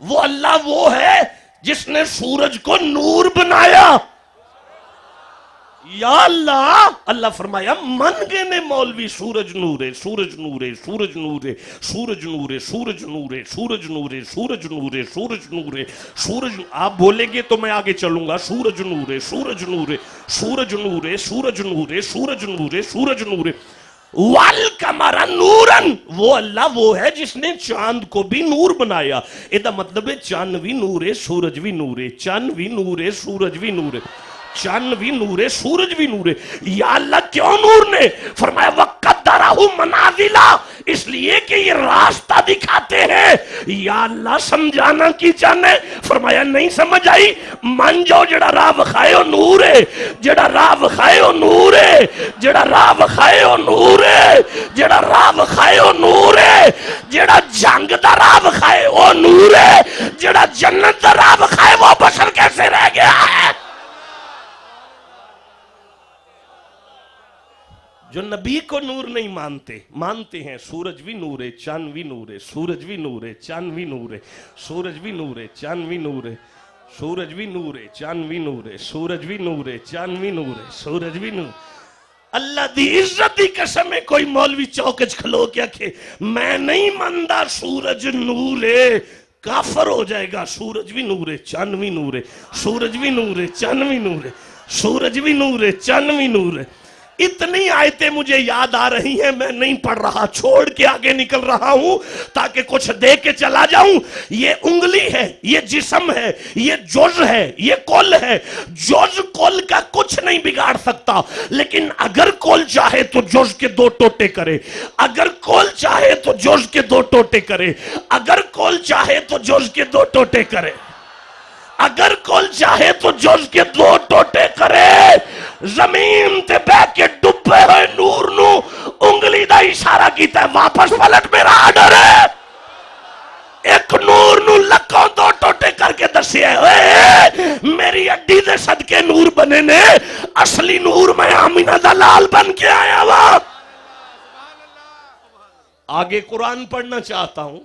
وہ اللہ وہ ہے جس نے سورج کو نور بنایا. یا اللہ. اللہ فرمایا من گئے نے مولوی سورج نورے سورج نورے سورج نورے سورج نورے سورج نورے سورج نورے سورج نورے سورج نورے سورج. آپ بولیں گے تو میں آگے چلوں گا. سورج نورے سورج نورے سورج نورے سورج نورے سورج نورے سورج نورے والقمر نورن. وہ اللہ وہ ہے جس نے چاند کو بھی نور بنایا. یہ مطلب ہے چاند بھی نورے سورج بھی نورے چاند بھی نورے سورج بھی نورے چاند بھی نورے سورج بھی نورے. یا اللہ کیوں نور نے؟ فرمایا وَقَدَّرَهُ مَنَازِلَ. اس لیے کہ یہ راستہ دکھاتے ہیں. یا اللہ سمجھانا کی چاہنے. فرمایا نہیں سمجھ آئی. من جو جڑا راہ وکھائے ہو نور ہے. جڑا راہ وکھائے ہو نور ہے. جڑا راہ وکھائے ہو نور ہے. جڑا راہ وکھائے ہو نور ہے. جڑا جنگ دا راہ وکھائے ہو نور ہے. جڑا جنت دا راہ وکھائے وہ بشر کیسے رہ گیا ہے؟ جو نبی کو نور نہیں مانتے ہیں سورج بھی نور ہے چاند بھی نور ہے سورج بھی نور ہے چاند بھی نور ہے سورج بھی نور ہے چاند بھی نور ہے سورج بھی نور ہے چاند بھی نور ہے سورج بھی نور ہے چاند بھی نور ہے سورج بھی نور. اللہ دی عزت دی قسم ہے کوئی مولوی چوکچ کھلو کیا کہ میں نہیں ماندا سورج نور ہے کافر ہو جائے گا. سورج بھی نور ہے چاند بھی نور ہے سورج بھی نور ہے چاند بھی نور ہے سورج بھی نور ہے چاند بھی نور ہے. اتنی آیتیں مجھے یاد آ رہی ہیں میں نہیں پڑھ رہا چھوڑ کے آگے نکل رہا ہوں تاکہ کچھ دے کے چلا جاؤں. یہ انگلی ہے یہ جسم ہے یہ جز ہے یہ کل ہے. جز کل کا کچھ نہیں بگاڑ سکتا لیکن اگر کل چاہے تو جز کے 2 ٹوٹے کرے. اگر کل چاہے تو جز کے 2 ٹوٹے کرے. اگر کل چاہے تو جز کے 2 ٹوٹے کرے. اگر کل چاہے تو جز کے 2 ٹوٹے کرے. زمین تے بہ کے ڈبے ہوئے نور نو انگلی دا اشارہ کیتا ہے واپس پلٹ میرا آڈر ہے. ایک نور نو لکھوں 2 ٹوٹے کر کے دسیا ہے میری اڈی دے صدقے نور بنے نے. اصلی نور میں آمینہ دا لال بن کے آیا ہوا. آگے قرآن پڑھنا چاہتا ہوں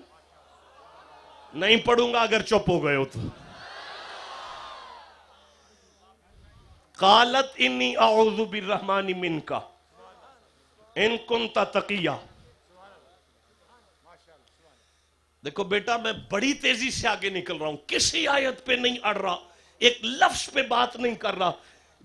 نہیں پڑھوں گا اگر چپ ہو گئے ہو تو. قالت انی اعوذ بالرحمن منکا ان کنت تقیہ. دیکھو بیٹا میں بڑی تیزی سے آگے نکل رہا ہوں کسی آیت پہ نہیں اڑ رہا ایک لفظ پہ بات نہیں کر رہا.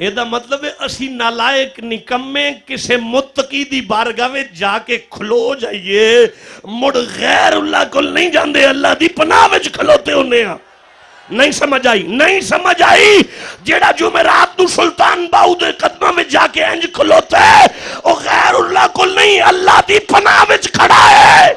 ਇਹਦਾ ਮਤਲਬ ਹੈ ਅਸੀਂ ਨਾਲਾਇਕ ਨਿਕੰਮੇ ਕਿਸੇ ਮੁਤਕੀ ਦੀ ਬਾਰਗਾਹ ਵਿੱਚ ਜਾ ਕੇ ਖਲੋ ਜਾਈਏ, ਮੁੜ ਗੈਰੁੱਲਾ ਕੋਲ ਨਹੀਂ ਜਾਂਦੇ, ਅੱਲਾ ਦੀ ਪਨਾਹ ਵਿੱਚ ਖਲੋਤੇ ਹੁੰਨੇ ਆ। ਨਹੀਂ ਸਮਝ ਆਈ? ਨਹੀਂ ਸਮਝ ਆਈ? ਜਿਹੜਾ ਜੁਮੇਰਾਤ ਨੂੰ ਸੁਲਤਾਨ ਬਾਹੂ ਦੇ ਕਦਮਾਂ ਵਿੱਚ ਜਾ ਕੇ ਇੰਜ ਖਲੋਤਾ ਹੈ ਉਹ ਗੈਰੁੱਲਾ ਕੋਲ ਨਹੀਂ, ਅੱਲਾ ਦੀ ਪਨਾਹ ਵਿੱਚ ਖੜਾ ਹੈ।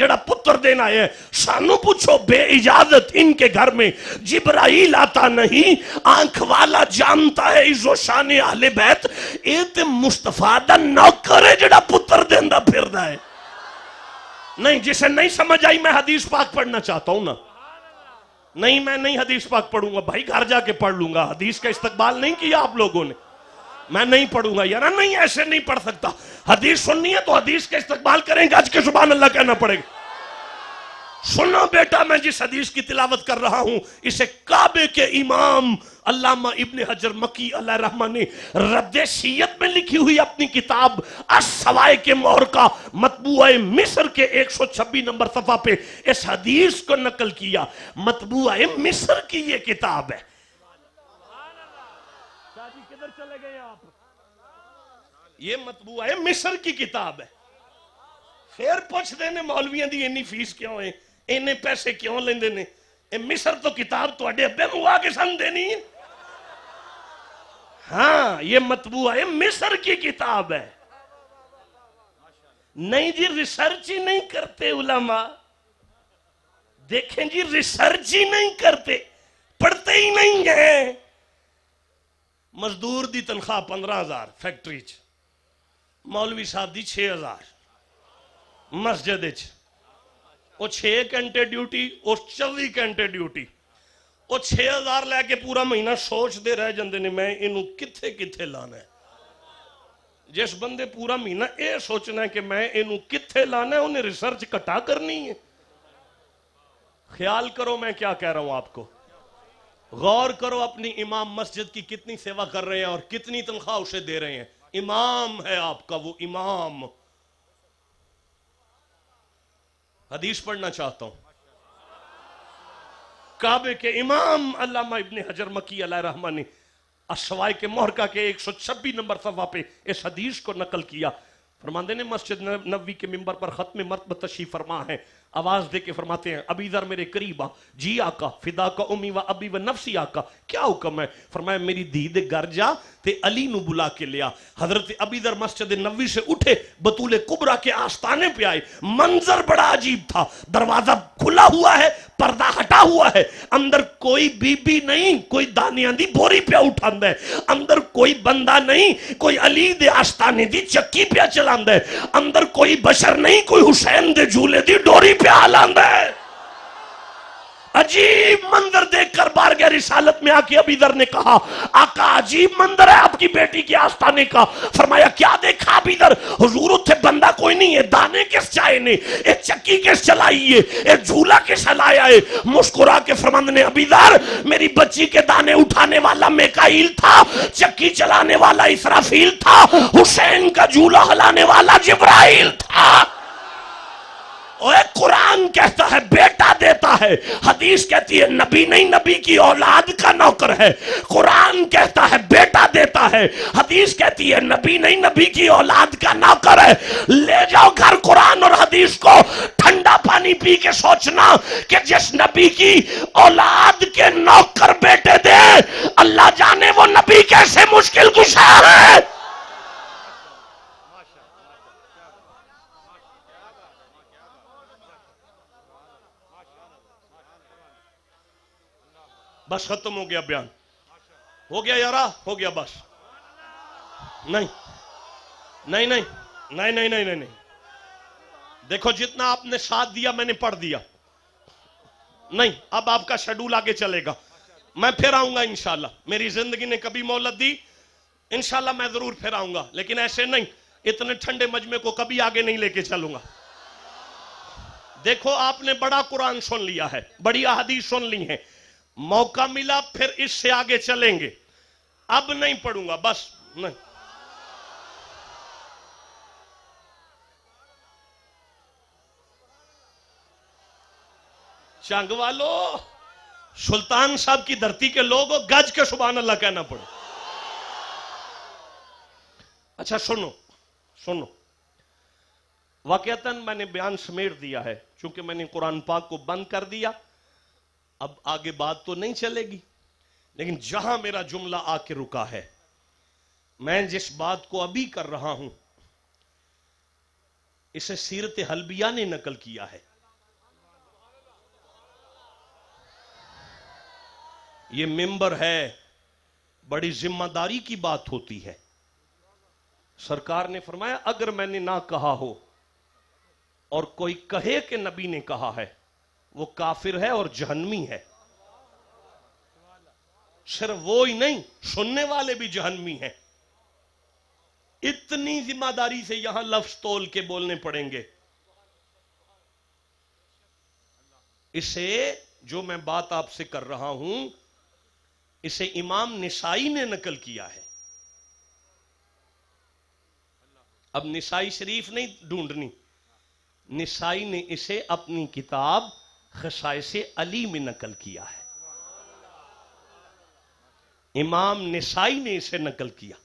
جڑا پتر دینا ہے سانو پوچھو بے اجازت ان کے گھر میں جبرائیل آتا نہیں آنکھ والا جانتا ہے عز و شان اہل بیت اے تے مصطفیٰ دا نوکر ہے جڑا پتر دیندا پھردا ہے نہیں جسے نہیں سمجھ آئی میں حدیث پاک پڑھنا چاہتا ہوں نا نہیں میں نہیں حدیث پاک پڑھوں گا بھائی گھر جا کے پڑھ لوں گا حدیث کا استقبال نہیں کیا آپ لوگوں نے میں نہیں پڑھوں گا یار نہیں ایسے نہیں پڑھ سکتا حدیث سننی ہے تو حدیث کا استقبال کریں گے آج کے سبحان اللہ کہنا پڑے گا سنو بیٹا میں جس حدیث کی تلاوت کر رہا ہوں اسے کعبے کے امام علامہ ابن حجر مکی علیہ رحمہ نے رد شیعت میں لکھی ہوئی اپنی کتاب السوائق مہر کا مطبوعہ مصر کے 126 نمبر صفحہ پہ اس حدیث کو نقل کیا مطبوعہ مصر کی یہ کتاب ہے یہ مطبوعہ مصر کی کتاب ہے پھر پوچھ دینے مولویاں دی انی فیس کیوں ہے انہیں پیسے کیوں لیندے نے اے مصر تو کتاب تو اڈے ابے موا کے سن دینی ہے ہاں یہ مطبوعہ مصر کی کتاب ہے نہیں جی ریسرچ ہی نہیں کرتے علماء دیکھیں جی ریسرچ ہی نہیں کرتے پڑھتے ہی نہیں ہیں مزدور دی تنخواہ 15,000 فیکٹری چ مولوی صاحب دی 6,000 مسجد چ وہ 6 گھنٹے ڈیوٹی وہ 24 گھنٹے ڈیوٹی وہ 6,000 لے کے پورا مہینہ سوچ دے رہ جاندے نے میں انہوں کتھے کتھے لانا ہے جس بندے پورا مہینہ اے سوچنا ہے کہ میں انہوں کتھے لانا ہے انہیں ریسرچ کٹا کرنی ہے خیال کرو میں کیا کہہ رہا ہوں آپ کو غور کرو اپنی امام مسجد کی کتنی سیوا کر رہے ہیں اور کتنی تنخواہ اسے دے رہے ہیں امام ہے آپ کا وہ امام حدیث پڑھنا چاہتا ہوں کعبے کے امام علامہ ابن حجر مکی علیہ رحمہ نے السوائق مہر کا کے 126 نمبر صفحہ پہ اس حدیث کو نقل کیا فرماندے نے مسجد نبوی کے ممبر پر ختم مرتبہ تشریف فرما ہے آواز دے کے فرماتے ہیں ابی ذر میرے قریب آ جی آقا فدا کا امی و ابی و نفسی آقا کیا حکم ہے فرمایا میری دھی دے گھر جا تے علی نو بلا کے لیا حضرت ابی ذر مسجد نبوی سے اٹھے بطول کبریٰ کے آستانے پہ آئے منظر بڑا عجیب تھا دروازہ کھلا ہوا ہے پردہ ہٹا ہوا ہے اندر کوئی بی بی نہیں کوئی دانیاں دی بوری پہ اٹھاندہ ہے اندر کوئی بندہ نہیں کوئی علی دے آستانے دی چکی پہ چلاندہ ہے اندر کوئی بشر نہیں کوئی حسین دے جھولے دی ڈوری پہ آلاندہ ہے عجیب منظر دیکھ کر بارگاہ رسالت میں آکے ابی ذر نے کہا آقا عجیب منظر ہے آپ کی بیٹی کے آستانے کا فرمایا کیا دیکھا ابی ذر حضور اتھے بندہ کوئی نہیں ہے دانے کس چائے نے ایک چکی کس چلائی ہے ایک جھولا کس ہلایا ہے مسکرا کے فرماندے نے ابی ذر میری بچی کے دانے اٹھانے والا میکائیل تھا چکی چلانے والا اسرافیل تھا حسین کا جھولا ہلانے والا جبرائیل تھا قرآن کہتا ہے بیٹا دیتا ہے حدیث کہتی ہے نبی نہیں نبی کی اولاد کا نوکر ہے قرآن کہتا ہے بیٹا دیتا ہے حدیث کہتی ہے نبی نہیں نبی کی اولاد کا نوکر ہے لے جاؤ گھر قرآن اور حدیث کو ٹھنڈا پانی پی کے سوچنا کہ جس نبی کی اولاد کے نوکر بیٹے دے اللہ جانے وہ نبی کیسے مشکل کشا ہے بس ختم ہو گیا بیان ہو گیا یارا ہو گیا بس نہیں نہیں نہیں نہیں نہیں نہیں نہیں دیکھو جتنا آپ نے ساتھ دیا میں نے پڑھ دیا نہیں اب آپ کا شیڈول آگے چلے گا میں پھر آؤں گا انشاءاللہ میری زندگی نے کبھی مہلت دی انشاءاللہ میں ضرور پھر آؤں گا لیکن ایسے نہیں اتنے ٹھنڈے مجمع کو کبھی آگے نہیں لے کے چلوں گا دیکھو آپ نے بڑا قرآن سن لیا ہے بڑی احادیث سن لی ہیں موقع ملا پھر اس سے آگے چلیں گے اب نہیں پڑھوں گا بس نہیں چنگ والو سلطان صاحب کی دھرتی کے لوگ گج کے سبحان اللہ کہنا پڑے اچھا سنو سنو واقعتاً میں نے بیان سمیٹ دیا ہے چونکہ میں نے قرآن پاک کو بند کر دیا اب آگے بات تو نہیں چلے گی لیکن جہاں میرا جملہ آ کے رکا ہے میں جس بات کو ابھی کر رہا ہوں اسے سیرت حلبیہ نے نقل کیا ہے یہ ممبر ہے، بڑی ذمہ داری کی بات ہوتی ہے. سرکار نے فرمایا اگر میں نے نہ کہا ہو اور کوئی کہے کہ نبی نے کہا ہے، وہ کافر ہے اور جہنمی ہے. صرف وہ ہی نہیں، سننے والے بھی جہنمی ہیں. اتنی ذمہ داری سے یہاں لفظ تول کے بولنے پڑیں گے. اسے جو میں بات آپ سے کر رہا ہوں، اسے امام نسائی نے نقل کیا ہے. اب نسائی شریف نہیں ڈھونڈنی، نسائی نے اسے اپنی کتاب خصائص علی میں نقل کیا ہے. امام نسائی نے اسے نقل کیا.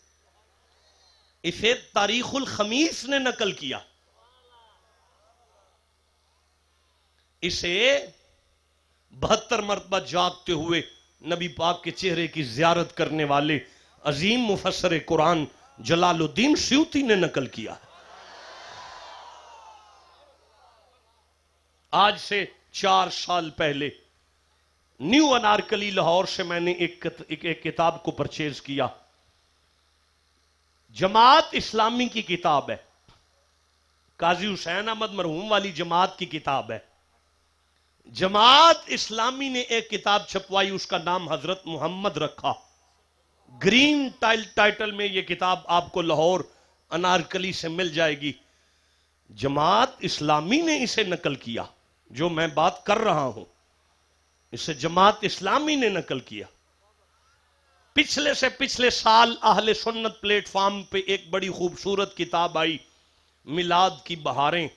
اسے تاریخ الخمیس نے نقل کیا. اسے 72 مرتبہ جاگتے ہوئے نبی پاک کے چہرے کی زیارت کرنے والے عظیم مفسر قرآن جلال الدین سیوطی نے نقل کیا. آج سے 4 سال پہلے نیو انارکلی لاہور سے میں نے ایک کتاب کو پرچیز کیا. جماعت اسلامی کی کتاب ہے، قاضی حسین احمد مرحوم والی جماعت کی کتاب ہے. جماعت اسلامی نے ایک کتاب چھپوائی، اس کا نام حضرت محمد رکھا. گرین ٹائٹل میں یہ کتاب آپ کو لاہور انارکلی سے مل جائے گی. جماعت اسلامی نے اسے نقل کیا. جو میں بات کر رہا ہوں اسے جماعت اسلامی نے نقل کیا. پچھلے سے پچھلے سال اہل سنت پلیٹ فارم پہ ایک بڑی خوبصورت کتاب آئی، میلاد کی بہاریں.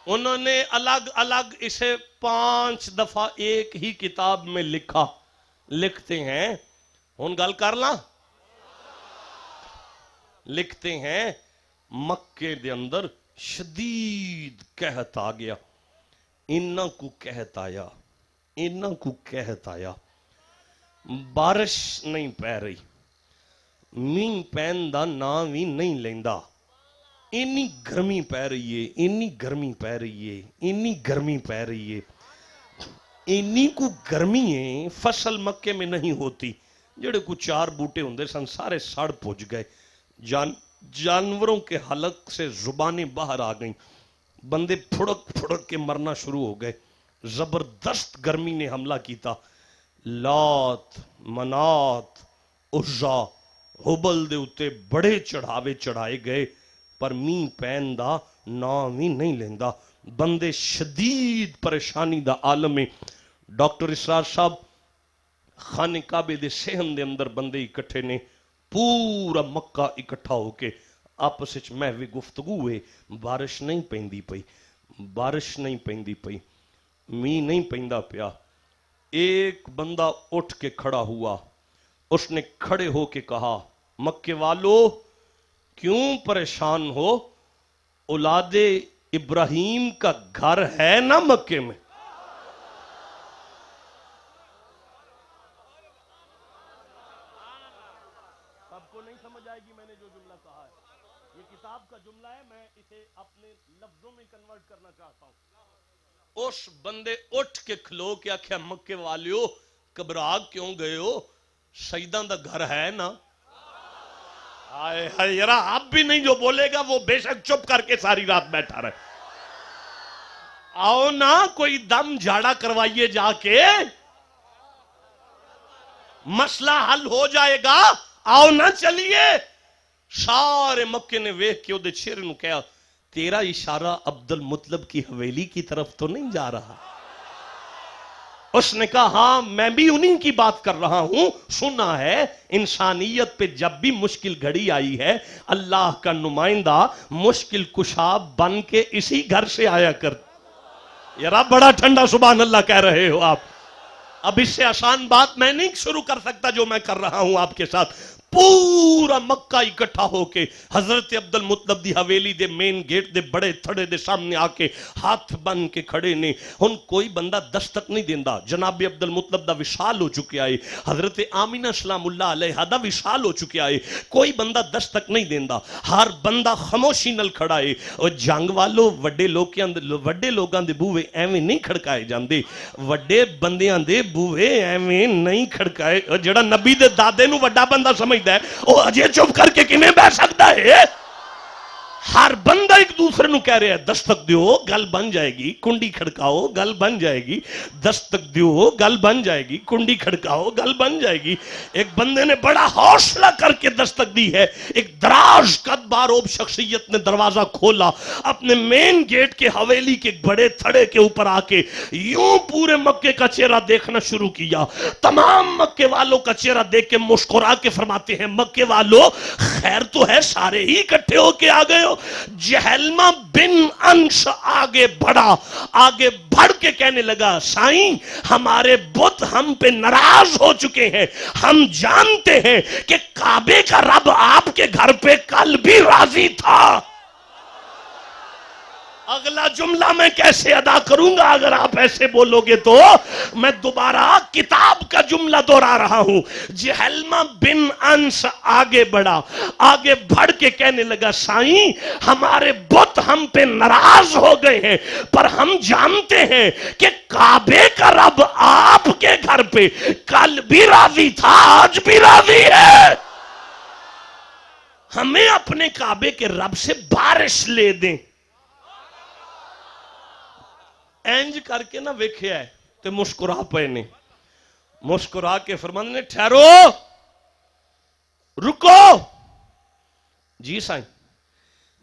انہوں نے الگ الگ اسے 5 دفعہ ایک ہی کتاب میں لکھا. لکھتے ہیں ہن گل کر لاں، لکھتے ہیں مکے دے اندر شدید قحط آ گیا. انہاں کو قحط آیا، انہاں کو قحط آیا، بارش نہیں پہ رہی، مین پین دا نام ہی نہیں لیندا. اینی گرمی پہ رہی ہے، اینی گرمی پہ رہی ہے، اینی گرمی پہ رہی ہے. اینی کو گرمی ہے فصل مکے میں نہیں ہوتی. جڑے کو 4 بوٹے ہوندے سن سارے سڑ پج گئے. جانوروں کے حلق سے زبانیں باہر آ گئیں. بندے پھڑک پھڑک کے مرنا شروع ہو گئے. زبردست گرمی نے حملہ کیتا. لات، منات، عزا، حبل دے اتے بڑے چڑھاوے چڑھائے گئے، پر مین پین دا نام ہی نہیں لیندا. بندے شدید پریشانی دا عالم میں. ڈاکٹر اسرار صاحب خانہ کعبے دے صحن دے اندر بندے اکٹھے نے، پورا مکہ اکٹھا ہو کے آپس وچ محو گفتگو ہوئے. بارش نہیں پیندی پئی، بارش نہیں پیندی پئی، می نہیں پیندا پیا. ایک بندہ اٹھ کے کھڑا ہوا. اس نے کھڑے ہو کے کہا مکے والو کیوں پریشان ہو؟ اولاد ابراہیم کا گھر ہے نا مکے میں. سب کو نہیں سمجھ آئے گی میں نے جو جملہ کہا ہے. یہ کتاب کا جملہ ہے، میں اسے اپنے لفظوں میں کنورٹ کرنا چاہتا ہوں. اس بندے اٹھ کے کھلو کے آکھیا مکے والیو گھبرا کیوں گئے ہو؟ سیداں دا گھر ہے نا. آئے ہائے یرا اب بھی نہیں جو بولے گا وہ بے شک چپ کر کے ساری رات بیٹھا رہے. آؤ نا کوئی دم جھاڑا کروائیے جا کے، مسئلہ حل ہو جائے گا. آؤ نا چلیے. سارے مکے نے ویکھ کے اودے چہرے نوں کہا تیرا اشارہ عبد المطلب کی حویلی کی طرف تو نہیں جا رہا؟ اس نے کہا ہاں میں بھی انہی کی بات کر رہا ہوں. سنا ہے انسانیت پہ جب بھی مشکل گھڑی آئی ہے اللہ کا نمائندہ مشکل کشا بن کے اسی گھر سے آیا کر. یار بڑا ٹھنڈا سبحان اللہ کہہ رہے ہو آپ. اب اس سے آسان بات میں نہیں شروع کر سکتا جو میں کر رہا ہوں آپ کے ساتھ. پورا مکہ اکٹھا ہو کے حضرت عبد المطلب دی حویلی دے مین گیٹ دے بڑے تھڑے دے سامنے آ کے ہاتھ بن کے کھڑے نے. ہن کوئی بندہ دستک نہیں دیندا. جناب عبد المطلب دا وصال ہو چکیا ہے, حضرت آمینہ سلام اللہ علیہ دا وصال ہو چکیا ہے, کوئی بندہ دستک نہیں دیندا, ہر بندہ خاموشی نال کھڑا ہے. او جنگ والو وڈے لوکاں دے بوئے ایویں نہیں کھڑکائے جاندے, وڈے بندیاں دے بوئے ایویں نہیں کھڑکائے. جڑا نبی دے دادے نو وڈا بندہ سمجھدا ہے وہ اجے چپ کر کے کیویں بیٹھ سکتا ہے؟ ہر بندہ ایک دوسرے نو کہہ رہا ہے دستک دیو گل بن جائے گی, کنڈی کھڑکاؤ گل بن جائے گی, دستک دیو گل بن جائے گی, کنڈی کھڑکاؤ گل بن جائے گی. ایک بندے نے بڑا حوصلہ کر کے دستک دی ہے. ایک دراز قد باروب شخصیت نے دروازہ کھولا, اپنے مین گیٹ کے حویلی کے بڑے تھڑے کے اوپر آ کے یوں پورے مکے کا چہرہ دیکھنا شروع کیا. تمام مکے والوں کا چہرہ دیکھ کے مسکرا کے فرماتے ہیں مکے والوں خیر تو ہے, سارے ہی اکٹھے ہو کے آ گئے ہو. جہلمہ بن انس آگے بڑھا, آگے بڑھ کے کہنے لگا سائیں ہمارے بت ہم پہ ناراض ہو چکے ہیں, ہم جانتے ہیں کہ کعبے کا رب آپ کے گھر پہ کل بھی راضی تھا. اگلا جملہ میں کیسے ادا کروں گا اگر آپ ایسے بولو گے تو؟ میں دوبارہ کتاب کا جملہ دوہرا رہا ہوں. جہلمہ بن انس آگے بڑھا, آگے بڑھ کے کہنے لگا سائیں ہمارے بت ہم پہ ناراض ہو گئے ہیں, پر ہم جانتے ہیں کہ کعبے کا رب آپ کے گھر پہ کل بھی راضی تھا, آج بھی راضی ہے. ہمیں اپنے کعبے کے رب سے بارش لے دیں. اینج کر کے نہ ویکھیا ہے تے مسکرا پے نے, مسکرا کے فرمانے نے ٹھہرو رکو. جی سائیں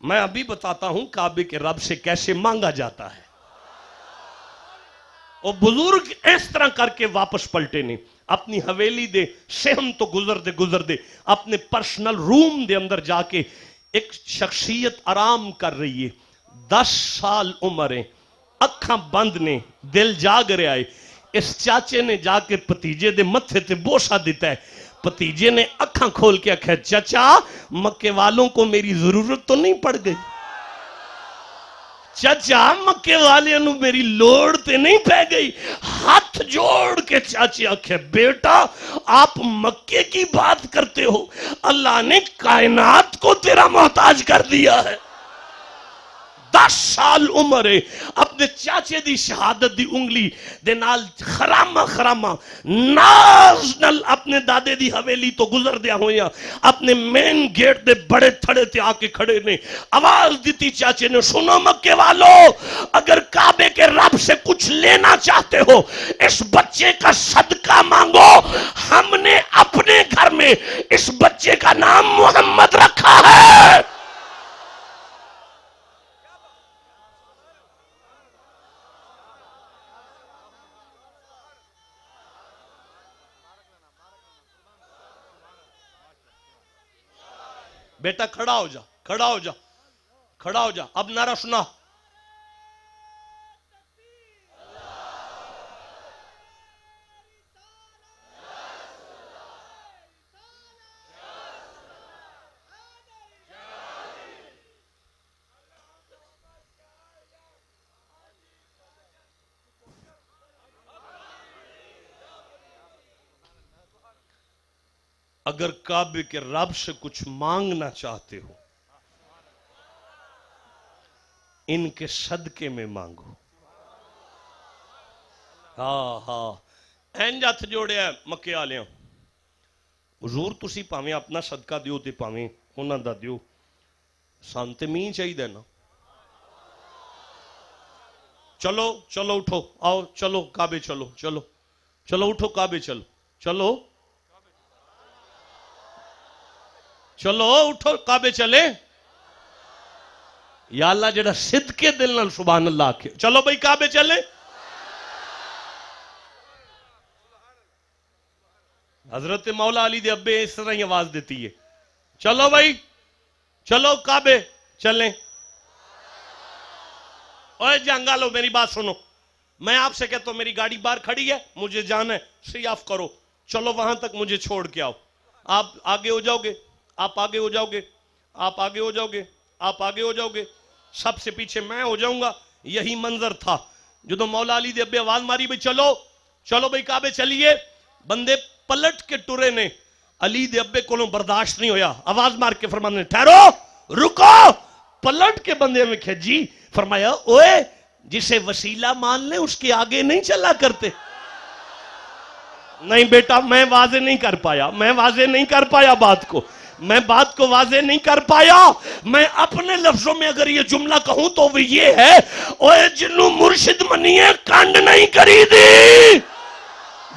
میں ابھی بتاتا ہوں کعبے کے رب سے کیسے مانگا جاتا ہے. وہ بزرگ اس طرح کر کے واپس پلٹے نے, اپنی حویلی دے سہن تو گزر دے اپنے پرسنل روم دے اندر جا کے ایک شخصیت آرام کر رہی ہے, 10 سال عمر ہے, اکھاں بند نے, دل جاگ رہا ہے. اس چاچے نے جا کے پتیجے دے متھے تے بوسہ دیتا ہے. پتیجے نے اکھاں کھول کے کہا چچا مکے والوں کو میری ضرورت تو نہیں پڑ گئی؟ چچا مکے والے نو میری لوڑ تے نہیں پہ گئی؟ ہاتھ جوڑ کے چاچے آکھے بیٹا آپ مکے کی بات کرتے ہو, اللہ نے کائنات کو تیرا محتاج کر دیا ہے. 10 سال عمر ہے, اپنے چاچے دی شہادت دی انگلی دے نال خرامہ ناز نال اپنے دادے دی حویلی تو گزر دیا ہویا, اپنے مین گیٹ دے بڑے تھڑے تے آکے کھڑے نے. آواز دیتی چاچے نے سنو مکے والو, اگر کعبے کے رب سے کچھ لینا چاہتے ہو اس بچے کا صدقہ مانگو. ہم نے اپنے گھر میں اس بچے کا نام محمد رکھا ہے. بیٹا کھڑا ہو جا, کھڑا ہو جا, کھڑا ہو جا. اب نعرہ سنا. اگر کعبے کے رب سے کچھ مانگنا چاہتے ہو ان کے صدقے میں مانگو. ہاں این ہتھ جوڑے ہیں مکے والے, حضور تسی پاویں اپنا صدقہ دیو تے پاویں انہاں دا دیو, سان تے مین چاہیے نا. چلو اٹھو, آؤ چلو کعبے چلو اٹھو کعبے چلو اٹھو کعبے چلے. یا اللہ جڑا صدقے دل نال سبحان اللہ آکھے چلو بھئی کعبے چلے. حضرت مولا علی دے ابے اس طرح ہی آواز دیتی ہے چلو بھئی چلو کعبے چلیں. اوے جنگا لو میری بات سنو, میں آپ سے کہتا ہوں میری گاڑی باہر کھڑی ہے, مجھے جانا ہے, سی آف کرو, چلو وہاں تک مجھے چھوڑ کے آؤ. آپ آگے ہو جاؤ گے، آپ آگے ہو جاؤ گے، آپ آگے ہو جاؤ گے، آپ آگے ہو جاؤ گے، سب سے پیچھے میں ہو جاؤں گا. یہی منظر تھا جدو مولا علی دے ابے آواز ماری بھئی چلو چلو بھئی کعبے چلیے. بندے پلٹ کے ٹرے نے. علی دے ابے کو برداشت نہیں ہویا، آواز مار کے فرمانے ٹھہرو رکو. پلٹ کے بندے میں کھجی فرمایا اوے جسے وسیلہ مان لے اس کے آگے نہیں چلا کرتے. نہیں بیٹا میں واضح نہیں کر پایا، میں واضح نہیں کر پایا بات کو، میں بات کو واضح نہیں کر پایا. میں اپنے لفظوں میں اگر یہ جملہ کہوں تو وہ یہ ہے اوے جنوں مرشد منیے کنڈ نہیں کری دی.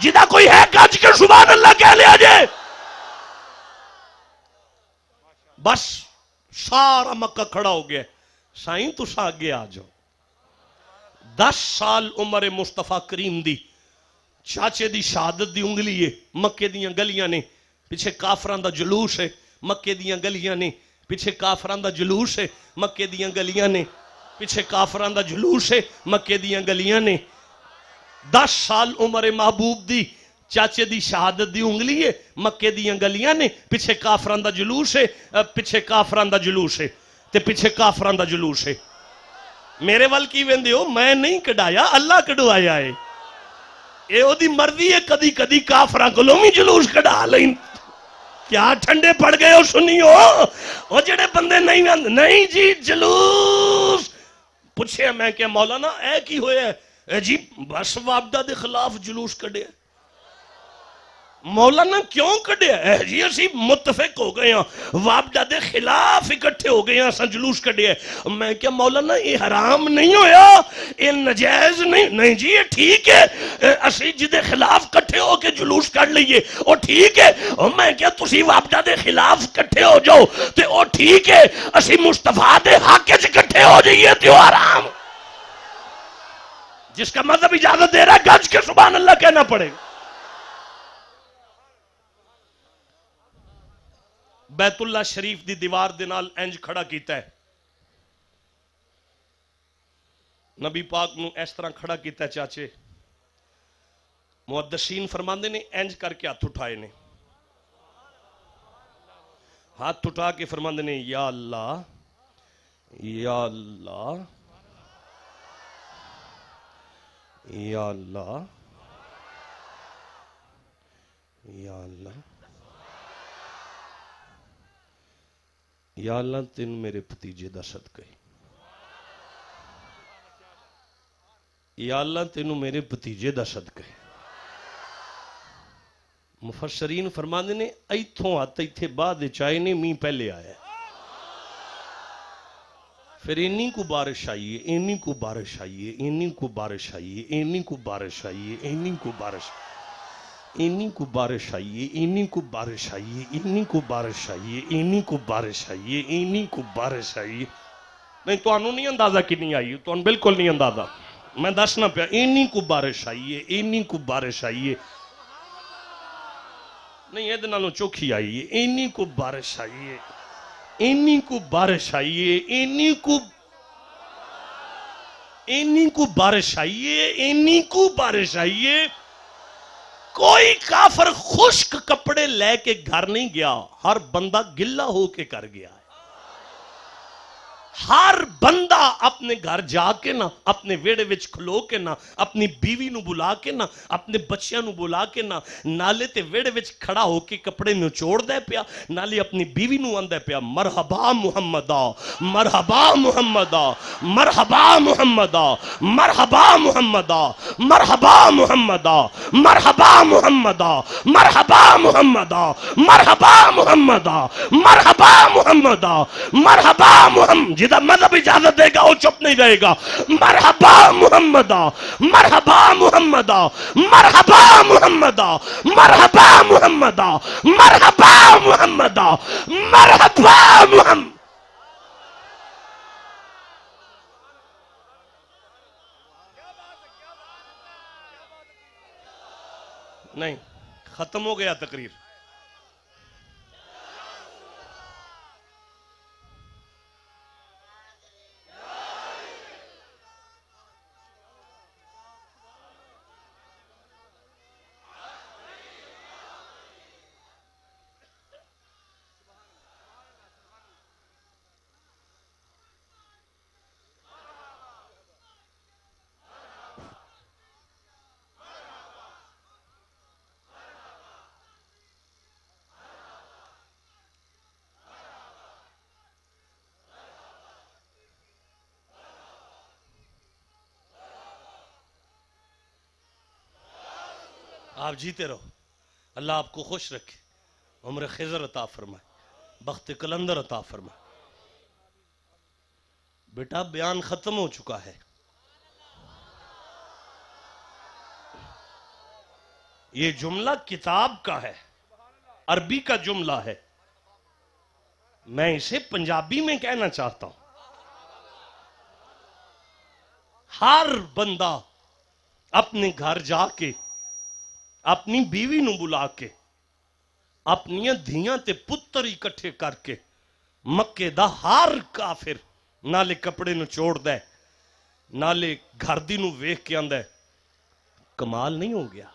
جدہ کوئی ہے گج کے سبحان اللہ کہہ لیا جائے. بس سارا مکہ کھڑا ہو گیا. سائیں تو سا آگے آ جاؤ. 10 سال عمر مصطفیٰ کریم دی چاچے دی شہادت دی انگلی ہے. مکے دیاں گلیاں نے پیچھے کافران دا جلوس ہے. مکے دیاں گلیاں نے پیچھے کافران دا جلوس ہے. مکے دیاں گلیاں نے پیچھے کافران دا جلوس ہے. مکے دیاں گلیاں نے 10 سال عمر محبوب دی چاچے دی شہادت دی انگلی ہے. مکے دیاں گلیاں نے پیچھے کافران دا جلوس ہے. پیچھے کافران دا جلوس ہے تے پیچھے کافران دا جلوس ہے. میرے وال کی ویندے ہو میں نہیں کڑایا اللہ کڑوایا ہے. اے او دی مرضی ہے کدی کدی کافران کو لومی جلوس کڑا لیں. کیا ٹھنڈے پڑ گئے ہو سنیو وہ جڑے بندے نہیں جی جلوس پوچھے میں کہ مولانا اے کی ہوئے ہے. اے جی بس وابدہ دے خلاف جلوس کڑے. مولانا کیوں کڑے اے جی اسی متفق ہو گئے ہیں وابدہ دے خلاف اکٹھے ہو گئے ہیں اسا جلوس کڑے ہیں. میں کیا مولانا یہ حرام نہیں ہویا یہ نجائز نہیں جی یہ ٹھیک ہے اسی جدے خلاف کٹھے ہو کے جلوس کر لئیے وہ ٹھیک ہے. میں کیا تسی وابدہ دے خلاف کٹھے ہو جاؤ تے وہ ٹھیک ہے اسی مصطفیٰ دے حق چ کٹھے ہو جائیے تے وہ حرام. جس کا مذہب اجازت دے رہا ہے گج کے سبحان اللہ کہنا پڑے گا. بیت اللہ شریف دی دیوار دے نال انج کھڑا کیتا ہے. نبی پاک نو اس طرح کھڑا کیتا ہے چاچے. محدثین فرماندے نے انج کر کے ہاتھ اٹھائے نے. ہاتھ اٹھا کے فرماندے نے یا اللہ یا اللہ یا اللہ یا اللہ یا اللہ تین میرے بھتیجے دا صدقہ ہے. یا اللہ تینوں میرے بھتیجے دا صدقہ ہے. مفسرین فرماندے نے ایتھوں آتا ایتھے بعد چاہے نے می پہلے آیا ہے. پھر اینی کو بارش آئیے اینی کو بارش آئیے اینی کو بارش آئیے اینی کو بارش آئیے اینی کو بارش اینی کو بارش آئیے اینی کو بارش آئیے اینی کو بارش آئیے اینی کو بارش آئیے اینی کو بارش آئیے. نہیں تو انہوں نہیں اندازہ کی نہیں آئی تو ان بالکل نہیں اندازہ میں دسنا پیا. اینی کو بارش آئیے اینی کو بارش آئیے نہیں یہ دنالوں چوکھی آئیے اینی کو بارش آئیے اینی کو بارش آئیے اینی کو بارش آئیے اینی کو بارش آئیے. کوئی کافر خشک کپڑے لے کے گھر نہیں گیا ہر بندہ گلہ ہو کے کر گیا ہے. ہر بندہ اپنے گھر جا کے نا اپنے ویڑے وچ کھلو کے نا اپنی بیوی نو بلا کے نا اپنے بچیاں نو بلا کے نا نالے تے ویڑے وچ کھڑا ہو کے کپڑے نچوڑ دے پیا نالے اپنی بیوی نو آندے پیا مرحبا محمدہ مرحبا محمدہ مرحبا محمدہ مرحبا محمدہ مرحبا محمدہ مرحبا محمدہ مرحبا محمدہ مرحبا محمدہ مرحبا محمدہ مرحبا محمد. جدہ مذہب اجازت دے گا وہ چپ نہیں رہے گا. مرحبا محمدہ مرحبا محمدہ مرحبا محمدہ مرحبا محمدہ مرحبا محمدہ مرحبا محمد. نہیں ختم ہو گیا تقریر. آپ جیتے رہو، اللہ آپ کو خوش رکھے، عمر خضر عطا فرمائے، بخت قلندر عطا فرمائے۔ بیٹا بیان ختم ہو چکا ہے، یہ جملہ کتاب کا ہے، عربی کا جملہ ہے، میں اسے پنجابی میں کہنا چاہتا ہوں۔ ہر بندہ اپنے گھر جا کے اپنی بیوی نو بلا کے اپنی دھیاں تے پتر اکٹھے کر کے مکے دا ہر کافر نالے کپڑے نو چھوڑ دے، نالے گھر دی نو ویکھ کے آندا ہے کمال نہیں ہو گیا؟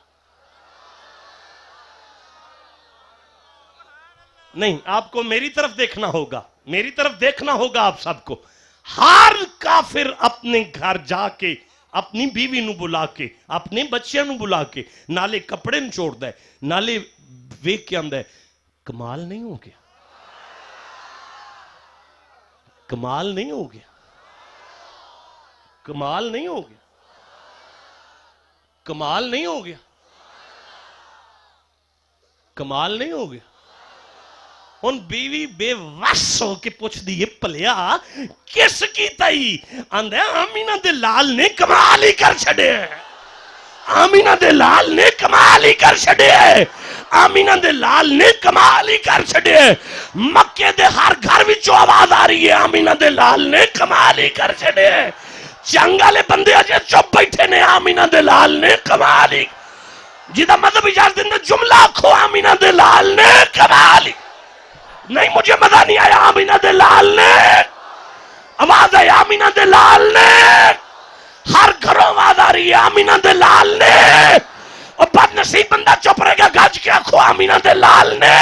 نہیں، آپ کو میری طرف دیکھنا ہوگا، میری طرف دیکھنا ہوگا آپ سب کو۔ ہر کافر اپنے گھر جا کے اپنی بیوی نو بلا کے اپنے بچے نو بلا کے نالے کپڑے نو چھوڑ دے، نالے ویکھ کے آندا ہے کمال نہیں ہو گیا؟ کمال نہیں ہو گیا؟ کمال نہیں ہو گیا؟ کمال نہیں ہو گیا؟ کمال نہیں ہو گیا؟ ان بیوی بے وس ہو کے پوچھ دی یہ پلیا کس کی تئی؟ آندھے آمینہ دے لال نے کمال ہی کر چھڑے ہیں، آمینہ دے لال نے کمال ہی کر چھڑے ہیں، آمینہ دے لال نے کمال ہی کر چھڑے ہیں۔ مکے دے ہر گھر وچوں آواز آ رہی ہے آمینہ دے لال نے کمال ہی کر چھڑے ہیں۔ چنگالے بندے اجے چپ بیٹھے نے آمینہ دے لال نے کمال ہی، جیدہ مذہب اجازت دے جملہ کھو آمینہ دے لال نے کمال ہی۔ نہیں مجھے مزہ نہیں آیا، آمینہ دے لال نے، آواز ہے آمینہ دے لال نے، ہر گھروں آواز آ رہی ہے آمینہ دے لال نے، اور بد نصیب بندہ چپ رہے گا گج کے آنکھوں آمینہ دے لال نے۔